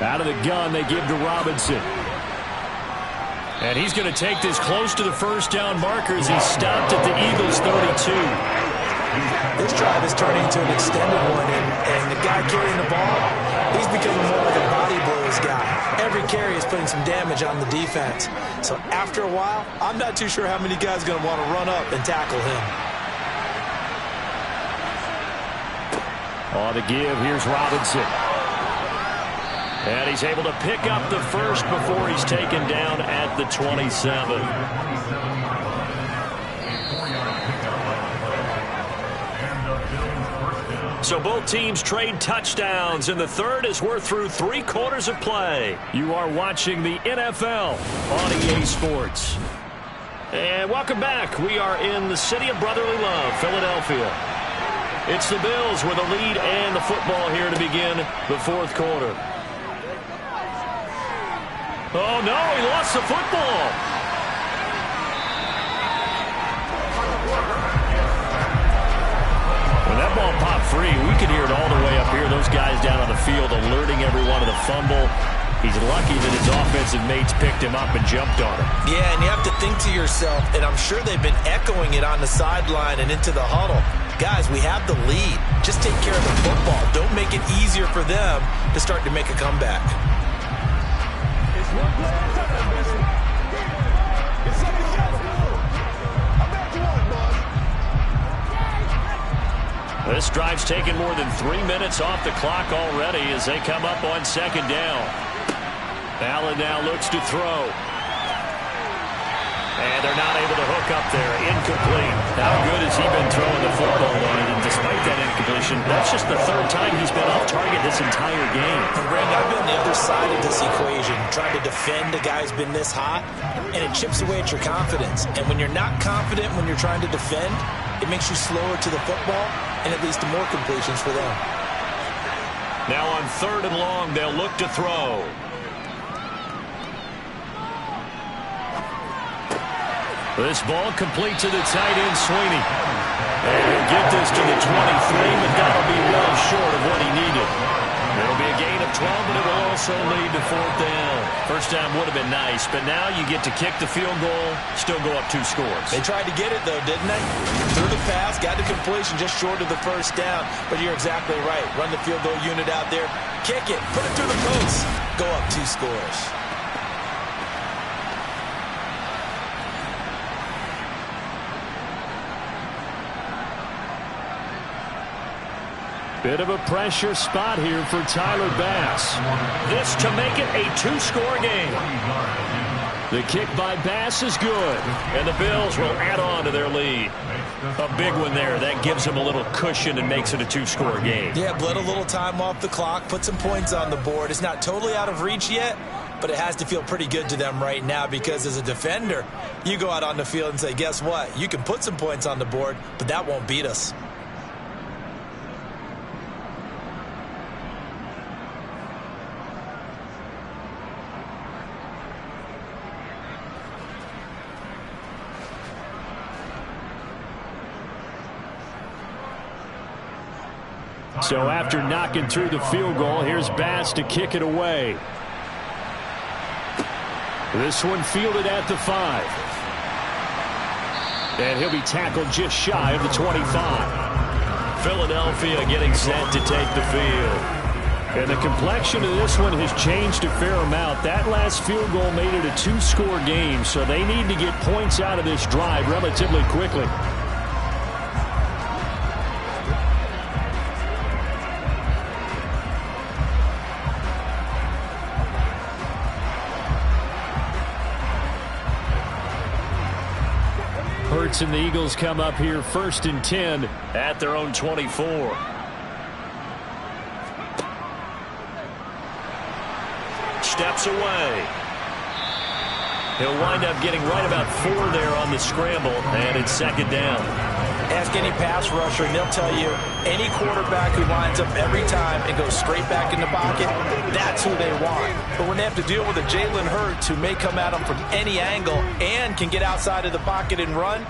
S3: Out of the gun, they give to Robinson. And he's going to take this close to the first down marker as he stopped at the Eagles' 32.
S5: This drive is turning into an extended one, and the guy carrying the ball, he's becoming more like a body blows guy. Every carry is putting some damage on the defense. So after a while, I'm not too sure how many guys are going to want to run up and tackle him.
S3: On the give, here's Robinson. And he's able to pick up the first before he's taken down at the 27. So both teams trade touchdowns in the third as we're through 3 quarters of play. You are watching the NFL on EA Sports. And welcome back. We are in the city of brotherly love, Philadelphia. It's the Bills with a lead and the football here to begin the fourth quarter. Oh, no, he lost the football. When that ball popped free, we could hear it all the way up here. Those guys down on the field alerting everyone of the fumble. He's lucky that his offensive mates picked him up and jumped on him.
S5: Yeah, and you have to think to yourself, and I'm sure they've been echoing it on the sideline and into the huddle. Guys, we have the lead. Just take care of the football. Don't make it easier for them to start to make a comeback.
S3: This drive's taken more than 3 minutes off the clock already as they come up on second down. Allen now looks to throw. And they're not able to hook up there. Incomplete. How good has he been throwing the football on it? And despite that incompletion, that's just the 3rd time he's been off target this entire game.
S5: And Brandon, I've been on the other side of this equation, trying to defend a guy who's been this hot, and it chips away at your confidence. And when you're not confident when you're trying to defend, it makes you slower to the football, and it leads to more completions for them.
S3: Now on 3rd and long, they'll look to throw. This ball complete to the tight end, Sweeney. And he'll get this to the 23, but that'll be well short of what he needed. It'll be a gain of 12, but it will also lead to 4th down. First down would have been nice, but now you get to kick the field goal, still go up 2 scores.
S4: They tried to get it, though, didn't they? Threw the pass, got the completion just short of the first down. But you're exactly right. Run the field goal unit out there. Kick it. Put it through the post. Go up 2 scores.
S3: Bit of a pressure spot here for Tyler Bass. This to make it a 2-score game. The kick by Bass is good, and the Bills will add on to their lead. A big one there. That gives them a little cushion and makes it a 2-score game.
S4: Yeah, bled a little time off the clock, put some points on the board. It's not totally out of reach yet, but it has to feel pretty good to them right now because as a defender, you go out on the field and say, guess what? You can put some points on the board, but that won't beat us.
S3: So after knocking through the field goal, here's Bass to kick it away. This one fielded at the 5. And he'll be tackled just shy of the 25. Philadelphia getting set to take the field. And the complexion of this one has changed a fair amount. That last field goal made it a 2-score game, so they need to get points out of this drive relatively quickly. Hurts and the Eagles come up here 1st and 10 at their own 24. Steps away. He'll wind up getting right about 4 there on the scramble, and it's 2nd down.
S4: Ask any pass rusher, and they'll tell you any quarterback who lines up every time and goes straight back in the pocket, that's who they want. But when they have to deal with a Jalen Hurts who may come at them from any angle and can get outside of the pocket and run,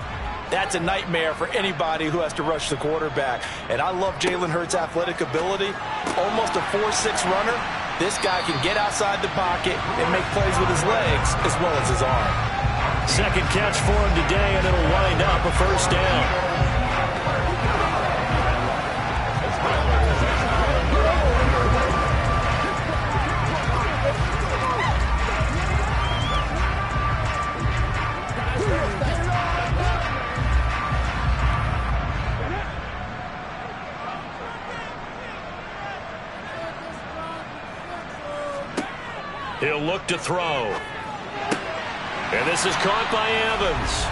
S4: that's a nightmare for anybody who has to rush the quarterback. And I love Jalen Hurts' athletic ability. Almost a 4.6 runner. This guy can get outside the pocket and make plays with his legs as well as his arm.
S3: Second catch for him today, and it'll wind up a 1st down. He'll look to throw. And this is caught by Evans.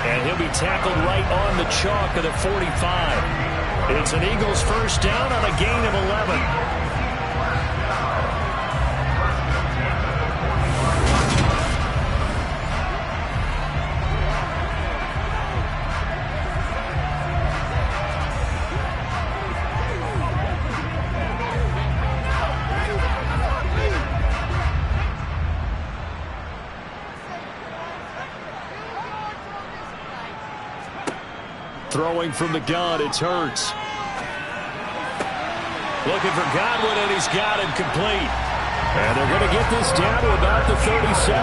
S3: And he'll be tackled right on the chalk of the 45. It's an Eagles 1st down on a gain of 11. Throwing from the gun, it's Hurts. Looking for Godwin, and he's got it complete. And they're going to get this down to about the 37.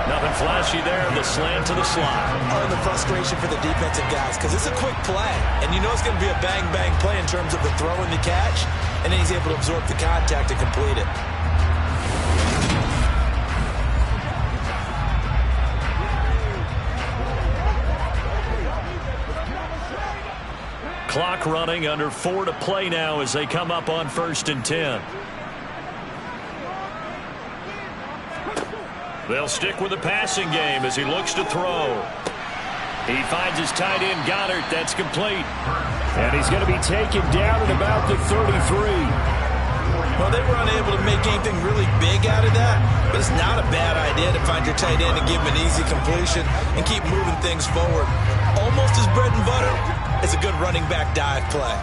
S3: Nothing flashy there, the slant to the slot.
S4: And the frustration for the defensive guys, because it's a quick play. And you know it's going to be a bang-bang play in terms of the throw and the catch. And then he's able to absorb the contact to complete it.
S3: Clock running, under 4 to play now as they come up on 1st and 10. They'll stick with the passing game as he looks to throw. He finds his tight end Goddard. That's complete. And he's going to be taken down at about the 33.
S4: Well, they were unable to make anything really big out of that, but it's not a bad idea to find your tight end and give him an easy completion and keep moving things forward. Almost as bread and butter. It's a good running back dive play.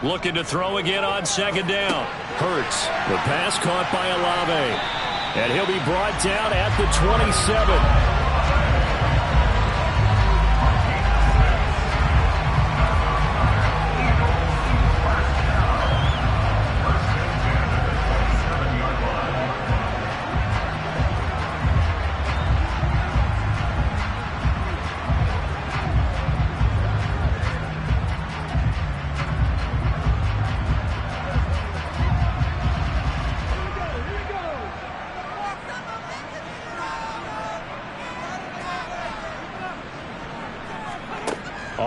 S3: Looking to throw again on 2nd down. Hurts. The pass caught by Olave. And he'll be brought down at the 27.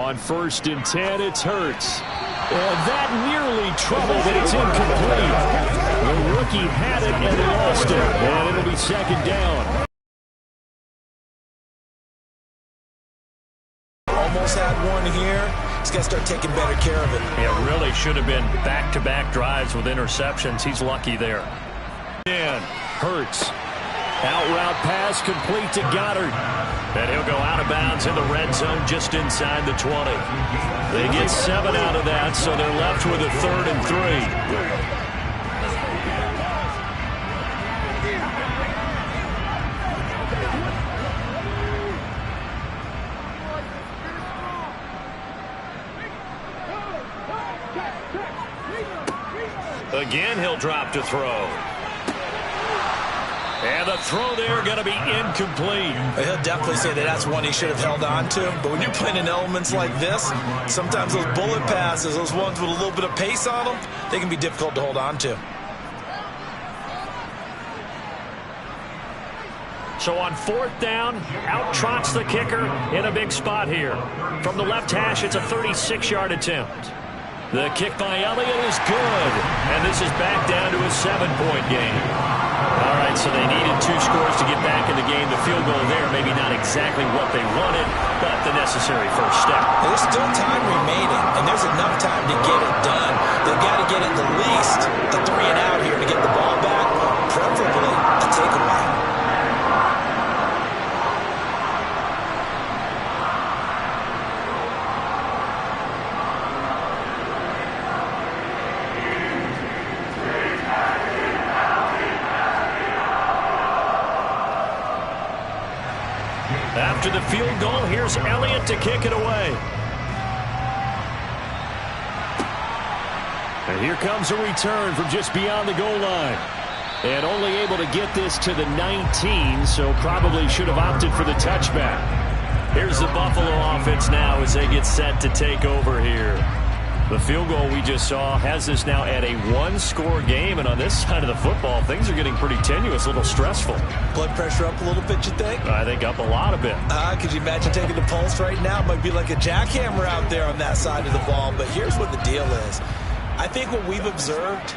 S3: On 1st and 10, it's Hurts. And that nearly troubled, but it's incomplete. The rookie had it, and they lost it. And it'll be 2nd down.
S5: Almost had one here. He's got to start taking better care of it.
S3: It really should have been back-to-back drives with interceptions. He's lucky there. And Hurts. Out route pass complete to Goddard. And he'll go out of bounds in the red zone just inside the 20. They get 7 out of that, so they're left with a 3rd and 3. Again, he'll drop to throw. And the throw there going to be incomplete.
S5: He'll definitely say that that's one he should have held on to. But when you're playing in elements like this, sometimes those bullet passes, those ones with a little bit of pace on them, they can be difficult to hold on to.
S3: So on 4th down, out trots the kicker in a big spot here. From the left hash, it's a 36-yard attempt. The kick by Elliott is good. And this is back down to a 7-point game. All right, so they needed 2 scores to get back in the game. The field goal there, maybe not exactly what they wanted, but the necessary first step.
S5: There's still time remaining, and there's enough time to get it done. They've got to get at the least a 3 and out here to get the ball back, preferably a takeaway.
S3: After the field goal, here's Elliott to kick it away. And here comes a return from just beyond the goal line. And only able to get this to the 19, so probably should have opted for the touchback. Here's the Buffalo offense now as they get set to take over here. The field goal we just saw has this now at a 1-score game, and on this side of the football, things are getting pretty tenuous, a little stressful.
S5: Blood pressure up a little bit, you think?
S3: I think up a lot of bit.
S5: Could you imagine taking the pulse right now? It might be like a jackhammer out there on that side of the ball, but here's what the deal is. I think what we've observed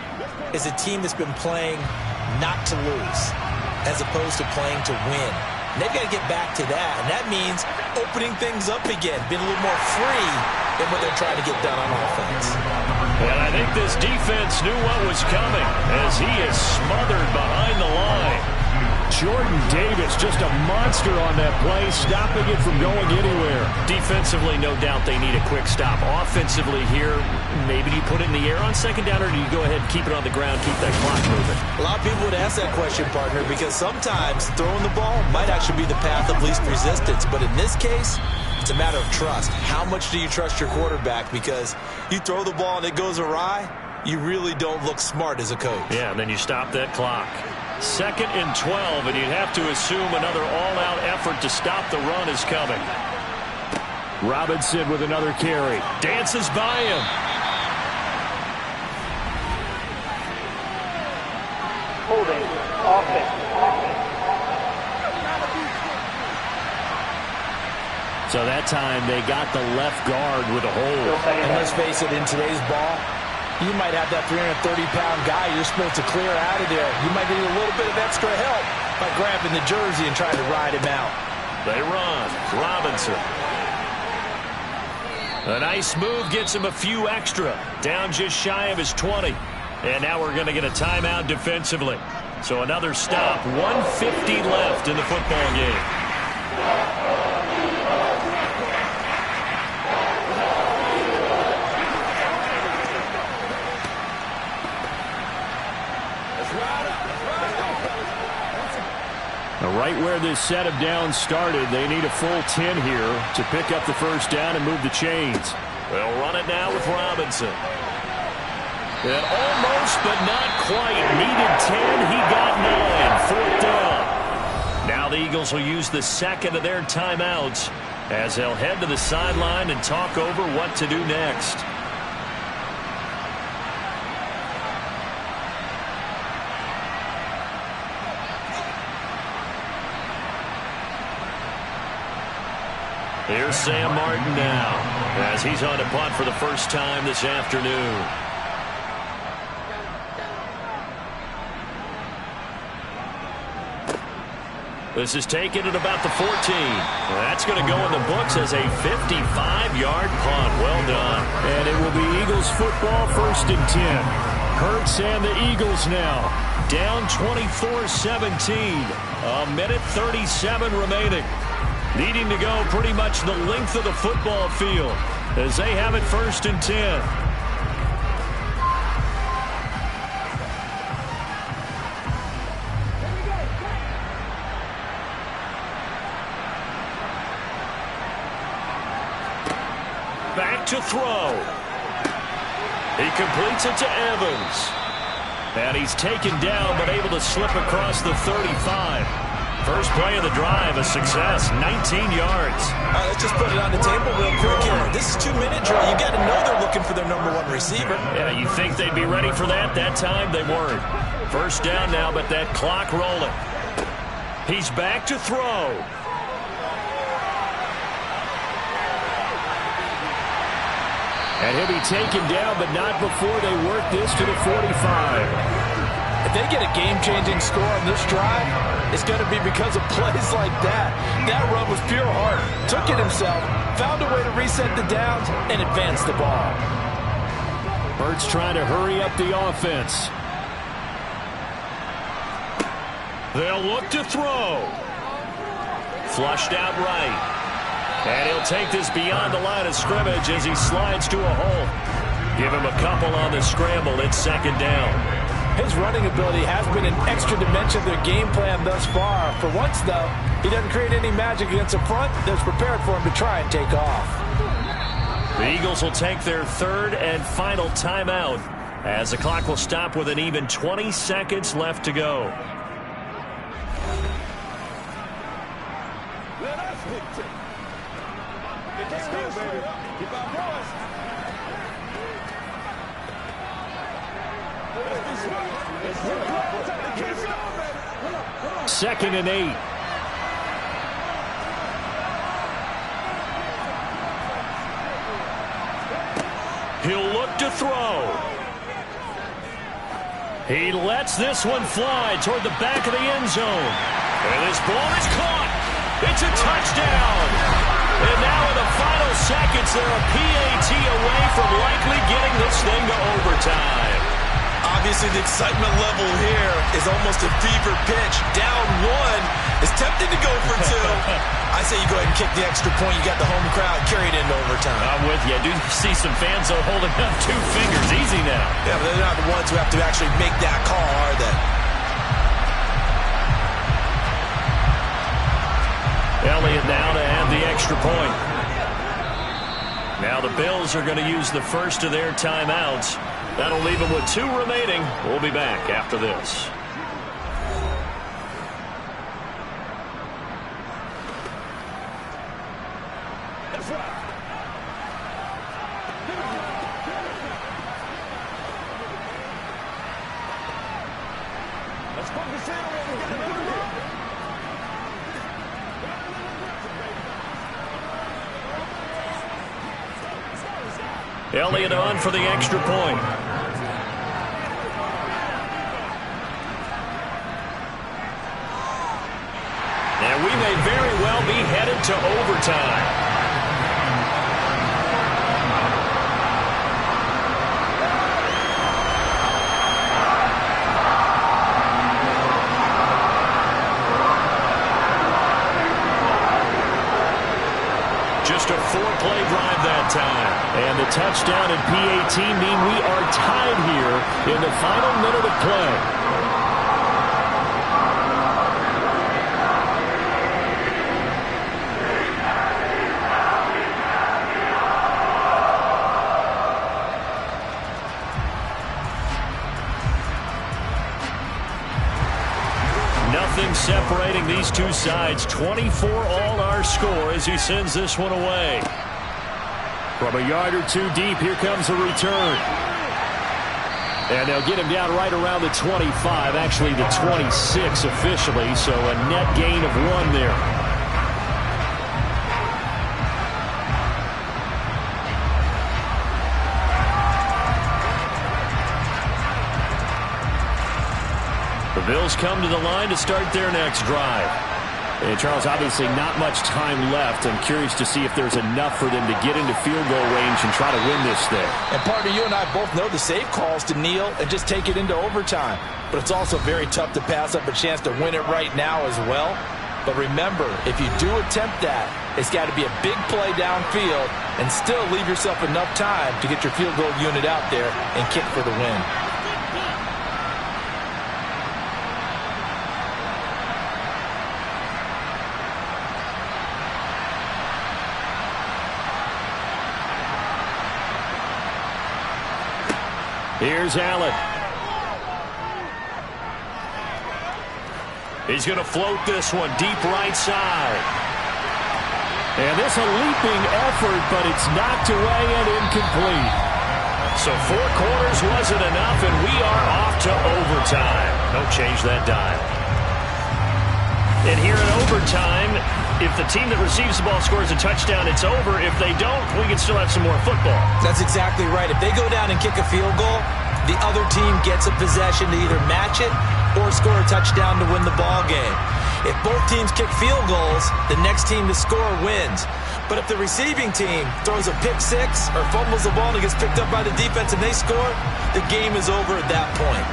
S5: is a team that's been playing not to lose as opposed to playing to win. And they've got to get back to that, and that means opening things up again, being a little more free than what they're trying to get done on offense.
S3: And I think this defense knew what was coming as he is smothered behind the line. Jordan Davis, just a monster on that play, stopping it from going anywhere. Defensively, no doubt they need a quick stop. Offensively here, maybe do you put it in the air on 2nd down, or do you go ahead and keep it on the ground, keep that clock moving?
S5: A lot of people would ask that question, partner, because sometimes throwing the ball might actually be the path of least resistance. But in this case, it's a matter of trust. How much do you trust your quarterback? Because you throw the ball and it goes awry, you really don't look smart as a coach.
S3: Yeah, and then you stop that clock. 2nd and 12, and you'd have to assume another all-out effort to stop the run is coming. Robinson with another carry. Dances by him.
S8: Holding offense.
S3: So that time they got the left guard with a hold.
S5: And let's face it, in today's ball, you might have that 330-pound guy you're supposed to clear out of there. You might need a little bit of extra help by grabbing the jersey and trying to ride him out.
S3: They run. Robinson. A nice move gets him a few extra. Down just shy of his 20. And now we're going to get a timeout defensively. So another stop. 1:50 left in the football game. Right where this set of downs started, they need a full 10 here to pick up the first down and move the chains. They'll run it now with Robinson. And almost, but not quite. Needed 10, he got 9. 4th down. Now the Eagles will use the second of their timeouts as they'll head to the sideline and talk over what to do next. Here's Sam Martin now as he's on to punt for the first time this afternoon. This is taken at about the 14. That's going to go in the books as a 55-yard punt. Well done.
S7: And it will be Eagles football, 1st and 10. Hurts and the Eagles now down 24-17. A minute 37 remaining. Needing to go pretty much the length of the football field as they have it 1st and 10. Back to throw. He completes it to Evans. And he's taken down but able to slip across the 35. First play of the drive, a success, 19 yards.
S4: All right, let's just put it on the table real quick here. This is 2-minute drill. You got to know they're looking for their #1 receiver.
S3: Yeah, you think they'd be ready for that? That time they weren't. First down now, but that clock rolling. He's back to throw. And he'll be taken down, but not before they work this to the 45.
S5: If they get a game-changing score on this drive, it's going to be because of plays like that. That run was pure heart. Took it himself, found a way to reset the downs, and advance the ball.
S7: Hurts trying to hurry up the offense.
S3: They'll look to throw. Flushed out right. And he'll take this beyond the line of scrimmage as he slides to a hole. Give him a couple on the scramble. It's 2nd down.
S5: His running ability has been an extra dimension of their game plan thus far. For once, though, he doesn't create any magic against the front that's prepared for him to try and take off.
S3: The Eagles will take their 3rd and final timeout as the clock will stop with an even 20 seconds left to go.
S7: Second and 8.
S3: He'll look to throw. He lets this one fly toward the back of the end zone. And this ball is caught. It's a touchdown. And now in the final seconds, they're a PAT away from likely getting this thing to overtime.
S4: Obviously, the excitement level here is almost a fever pitch. Down 1 is tempted to go for 2. I say you go ahead and kick the extra point. You got the home crowd carried into overtime.
S3: I'm with you. I do see some fans holding up 2 fingers. Easy now.
S4: Yeah, but they're not the ones who have to actually make that call, are they?
S3: Elliott now to add the extra point. Now the Bills are going to use the first of their timeouts. That'll leave them with 2 remaining. We'll be back after this. Elliott on for the extra point. And we may very well be headed to overtime. Just a 4-play drive that time. And the touchdown and PAT mean we are tied here in the final minute of play. Nothing separating these two sides. 24 all our score as he sends this one away. From a yard or 2 deep, here comes a return. And they'll get him down right around the 25, actually the 26 officially, so a net gain of 1 there. The Bills come to the line to start their next drive. And Charles, obviously not much time left. I'm curious to see if there's enough for them to get into field goal range and try to win this thing.
S5: And partner, you and I both know the safe calls to kneel and just take it into overtime. But it's also very tough to pass up a chance to win it right now as well. But remember, if you do attempt that, it's got to be a big play downfield and still leave yourself enough time to get your field goal unit out there and kick for the win.
S3: Here's Allen. He's going to float this one deep right side. And this a leaping effort, but it's knocked away and incomplete. So 4 quarters wasn't enough, and we are off to overtime. Don't change that dial. And here in overtime, if the team that receives the ball scores a touchdown, it's over. If they don't, we can still have some more football.
S4: That's exactly right. If they go down and kick a field goal, the other team gets a possession to either match it or score a touchdown to win the ball game. If both teams kick field goals, the next team to score wins. But if the receiving team throws a pick six or fumbles the ball and it gets picked up by the defense and they score, the game is over at that point.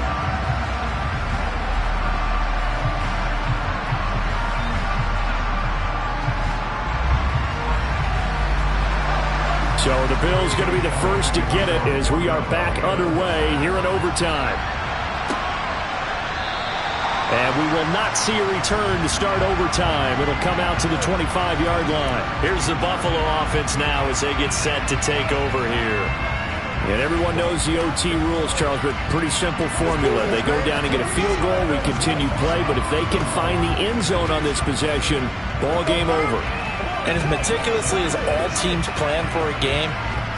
S3: So the Bills going to be the first to get it as we are back underway here in overtime. And we will not see a return to start overtime. It'll come out to the 25-yard line. Here's the Buffalo offense now as they get set to take over here. And everyone knows the OT rules, Charles, but pretty simple formula. They go down and get a field goal, we continue play, but if they can find the end zone on this possession, ball game over.
S5: And as meticulously as all teams plan for a game,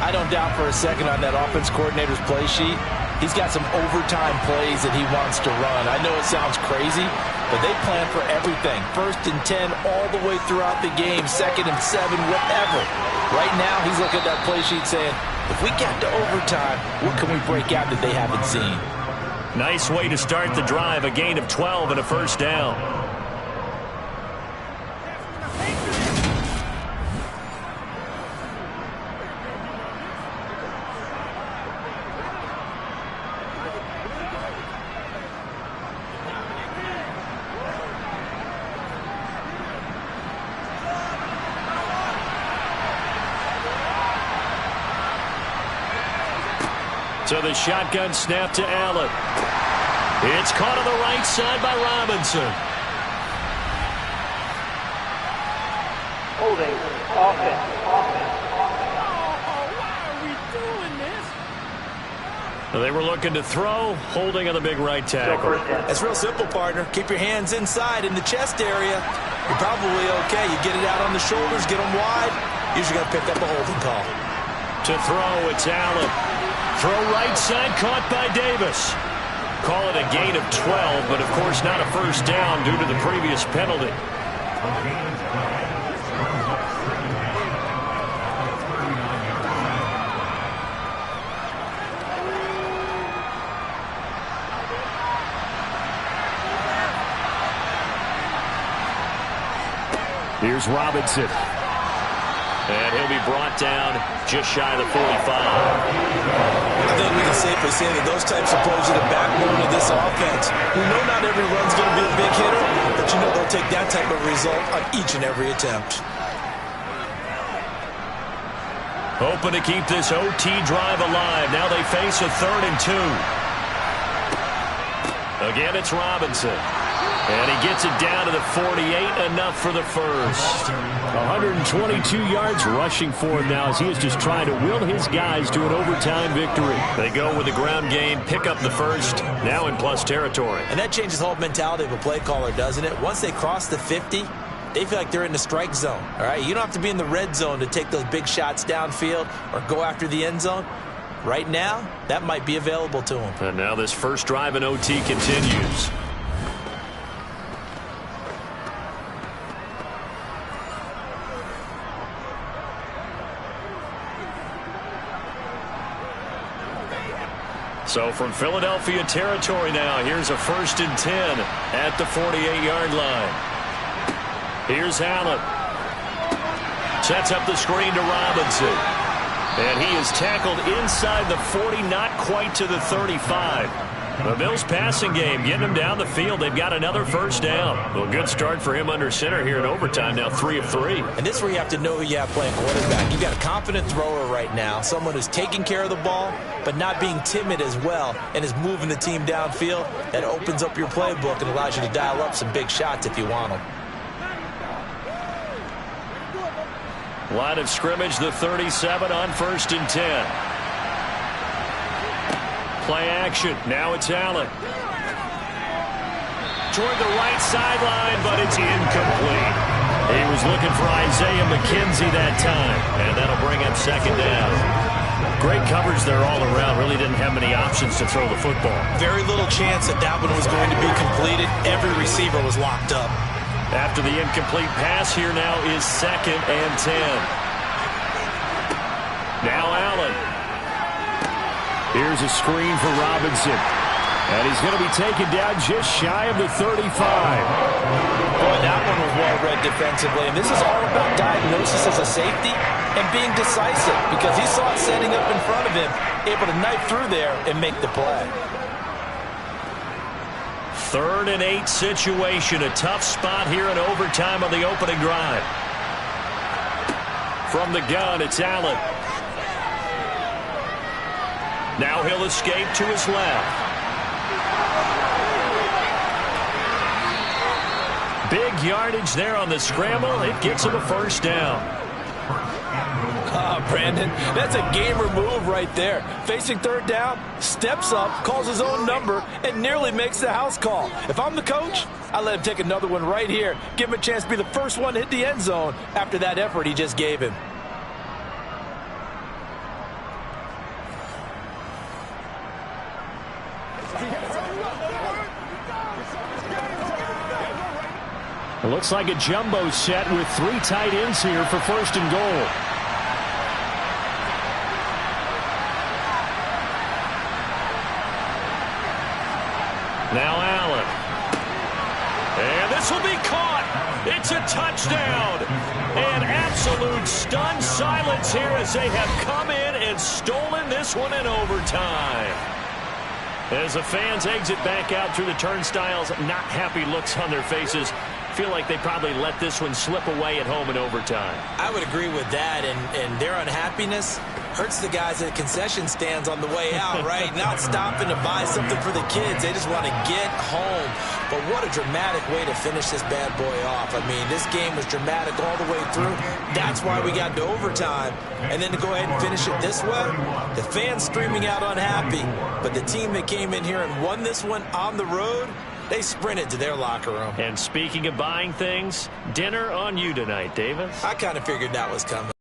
S5: I don't doubt for a second on that offense coordinator's play sheet, he's got some overtime plays that he wants to run. I know it sounds crazy, but they plan for everything. 1st and 10 all the way throughout the game, 2nd and 7, whatever. Right now, he's looking at that play sheet saying, if we get to overtime, what can we break out that they haven't seen?
S3: Nice way to start the drive, a gain of 12 and a first down. So the shotgun snap to Allen. It's caught on the right side by Robinson.
S8: Holding. Offense.
S1: Why are we doing this?
S3: They were looking to throw, holding on the big right tackle.
S4: It's real simple, partner. Keep your hands inside in the chest area. You're probably okay. You get it out on the shoulders, get them wide. Usually got to pick up a holding call.
S3: To throw, it's Allen. Throw right side, caught by Davis. Call it a gain of 12, but of course not a first down due to the previous penalty. Here's Robinson. And he'll be brought down just shy of the 45.
S4: I think we can safely say that those types of plays are the backbone of this offense. We know not every run's going to be a big hitter, but you know they'll take that type of result on each and every attempt.
S3: Hoping to keep this OT drive alive. Now they face a 3rd and 2. Again, it's Robinson. And he gets it down to the 48, enough for the first. 122 yards rushing for him now as he is just trying to will his guys to an overtime victory. They go with the ground game, pick up the first, now in plus territory.
S4: And that changes the whole mentality of a play caller, doesn't it? Once they cross the 50, they feel like they're in the strike zone. All right, you don't have to be in the red zone to take those big shots downfield or go after the end zone. Right now, that might be available to them.
S3: And now this first drive in OT continues. So from Philadelphia territory now, here's a 1st and 10 at the 48-yard line. Here's Allen. Sets up the screen to Robinson. And he is tackled inside the 40, not quite to the 35. The Bills passing game, getting him down the field. They've got another 1st down. Well, good start for him under center here in overtime, now 3 of 3.
S4: And this is where you have to know who you have playing quarterback. You've got a confident thrower right now, someone who's taking care of the ball, but not being timid as well, and is moving the team downfield. That opens up your playbook and allows you to dial up some big shots if you want them.
S3: Line of scrimmage, the 37 on 1st and 10. Play action. Now it's Allen. Toward the right sideline, but it's incomplete. He was looking for Isaiah McKenzie that time, and that'll bring up 2nd down. Great coverage there all around. Really didn't have many options to throw the football.
S4: Very little chance that that one was going to be completed. Every receiver was locked up.
S3: After the incomplete pass, here now is 2nd and 10. Now Allen. Here's a screen for Robinson. And he's going to be taken down just shy of the 35.
S4: Boy, that one was well read defensively. And this is all about diagnosis as a safety and being decisive, because he saw it setting up in front of him, able to knife through there and make the play.
S3: 3rd and 8 situation. A tough spot here in overtime on the opening drive. From the gun, it's Allen. Now he'll escape to his left. Big yardage there on the scramble. It gets him a 1st down.
S5: Brandon, that's a gamer move right there. Facing 3rd down, steps up, calls his own number, and nearly makes the house call. If I'm the coach, I let him take another one right here. Give him a chance to be the first one to hit the end zone after that effort he just gave him.
S3: It looks like a jumbo set with 3 tight ends here for 1st and goal. Now Allen. And this will be caught. It's a touchdown. And absolute stunned silence here as they have come in and stolen this one in overtime. As the fans exit back out through the turnstiles, not happy looks on their faces. Feel like they probably let this one slip away at home in overtime.
S4: I would agree with that, and their unhappiness hurts the guys at concession stands on the way out, right? Not stopping to buy something for the kids. They just want to get home. But what a dramatic way to finish this bad boy off. I mean, this game was dramatic all the way through. That's why we got to overtime. And then to go ahead and finish it this way, the fans screaming out unhappy. But the team that came in here and won this one on the road, they sprinted to their locker room.
S3: And speaking of buying things, dinner on you tonight, Davis.
S4: I kind of figured that was coming.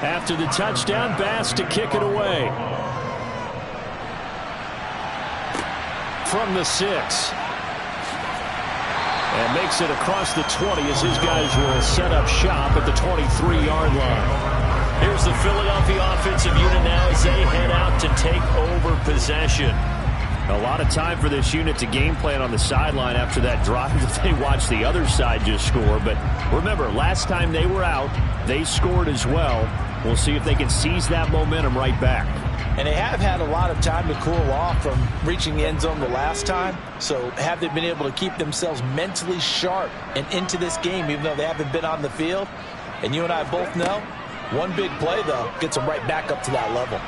S3: After the touchdown, Bass to kick it away. From the 6. And makes it across the 20 as his guys will set up shop at the 23-yard line. Here's the Philadelphia offensive unit now as they head out to take over possession. A lot of time for this unit to game plan on the sideline after that drive that they watched the other side just score. But remember, last time they were out, they scored as well. We'll see if they can seize that momentum right back.
S5: And they have had a lot of time to cool off from reaching the end zone the last time. So have they been able to keep themselves mentally sharp and into this game, even though they haven't been on the field? And you and I both know, one big play, though, gets them right back up to that level.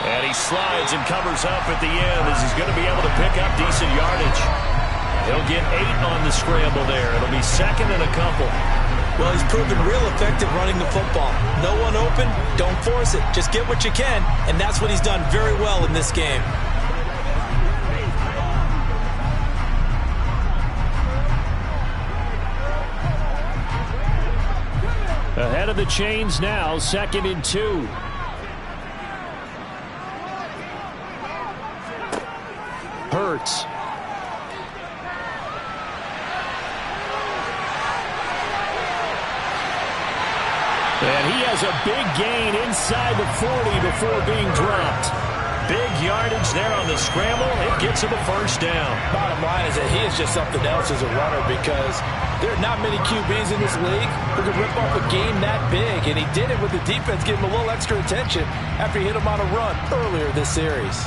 S3: And he slides and covers up at the end as he's going to be able to pick up decent yardage. He'll get 8 on the scramble there. It'll be 2nd and a couple.
S4: Well, he's proven real effective running the football. No one open, don't force it. Just get what you can, and that's what he's done very well in this game.
S7: Ahead of the chains now, 2nd and 2. Hurts. And he has a big gain inside the 40 before being dropped. Big yardage there on the scramble. It gets him a first down.
S5: Bottom line is that he is just something else as a runner, because there are not many QBs in this league who can rip off a game that big. And he did it with the defense giving him a little extra attention after he hit him on a run earlier this series.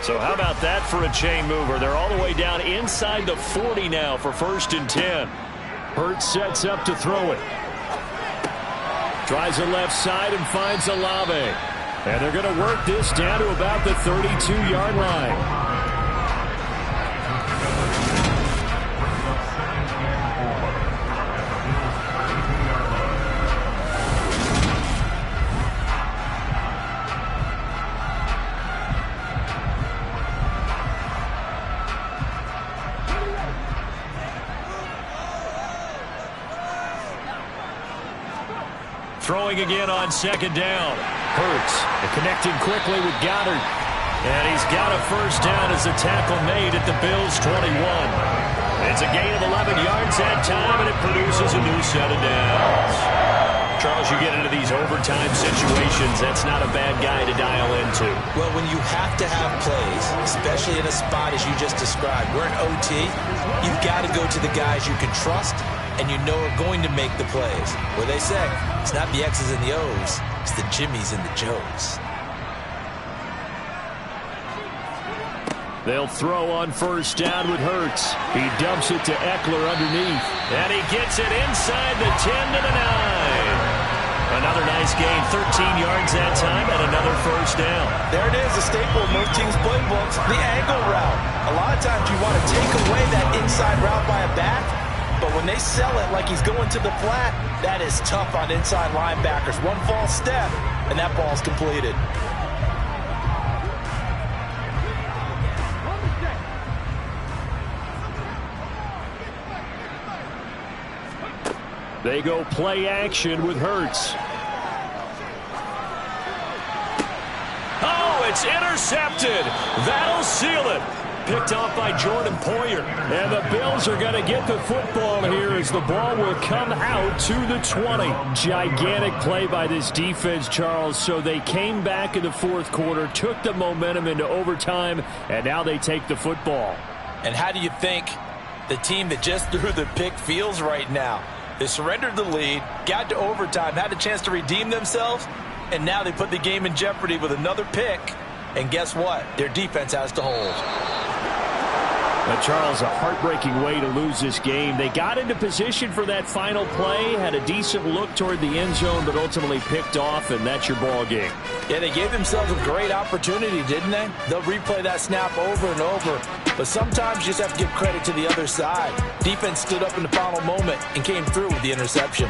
S7: So how about that for a chain mover? They're all the way down inside the 40 now for 1st and 10. Hurts sets up to throw it. Tries the left side and finds Olave. And they're going to work this down to about the 32-yard line. Throwing again on 2nd down. Hurts connecting quickly with Goddard. And he's got a first down as the tackle made at the Bills' 21. It's a gain of 11 yards that time, and it produces a new set of downs. Charles, you get into these overtime situations, that's not a bad guy to dial into.
S4: Well, when you have to have plays, especially in a spot as you just described, we're in OT, you've got to go to the guys you can trust and you know are going to make the plays. Where they say, it's not the X's and the O's, it's the Jimmies and the Joes.
S7: They'll throw on first down with Hurts. He dumps it to Eckler underneath. And he gets it inside the 10 to the 9. Another nice gain, 13 yards that time, and another first down.
S5: There it is, a staple in most teams' playbooks, the angle route. A lot of times you want to take away that inside route by a back, but when they sell it like he's going to the flat, that is tough on inside linebackers. One false step, and that ball's completed.
S7: They go play action with Hurts. Oh, it's intercepted. That'll seal it. Picked off by Jordan Poyer. And the Bills are going to get the football here as the ball will come out to the 20. Gigantic play by this defense, Charles. So they came back in the fourth quarter, took the momentum into overtime, and now they take the football.
S5: And how do you think the team that just threw the pick feels right now? They surrendered the lead, got to overtime, had a chance to redeem themselves, and now they put the game in jeopardy with another pick. And guess what? Their defense has to hold.
S7: But Charles, a heartbreaking way to lose this game. They got into position for that final play, had a decent look toward the end zone, but ultimately picked off, and that's your ball game.
S5: Yeah, they gave themselves a great opportunity, didn't they? They'll replay that snap over and over. But sometimes you just have to give credit to the other side. Defense stood up in the final moment and came through with the interception.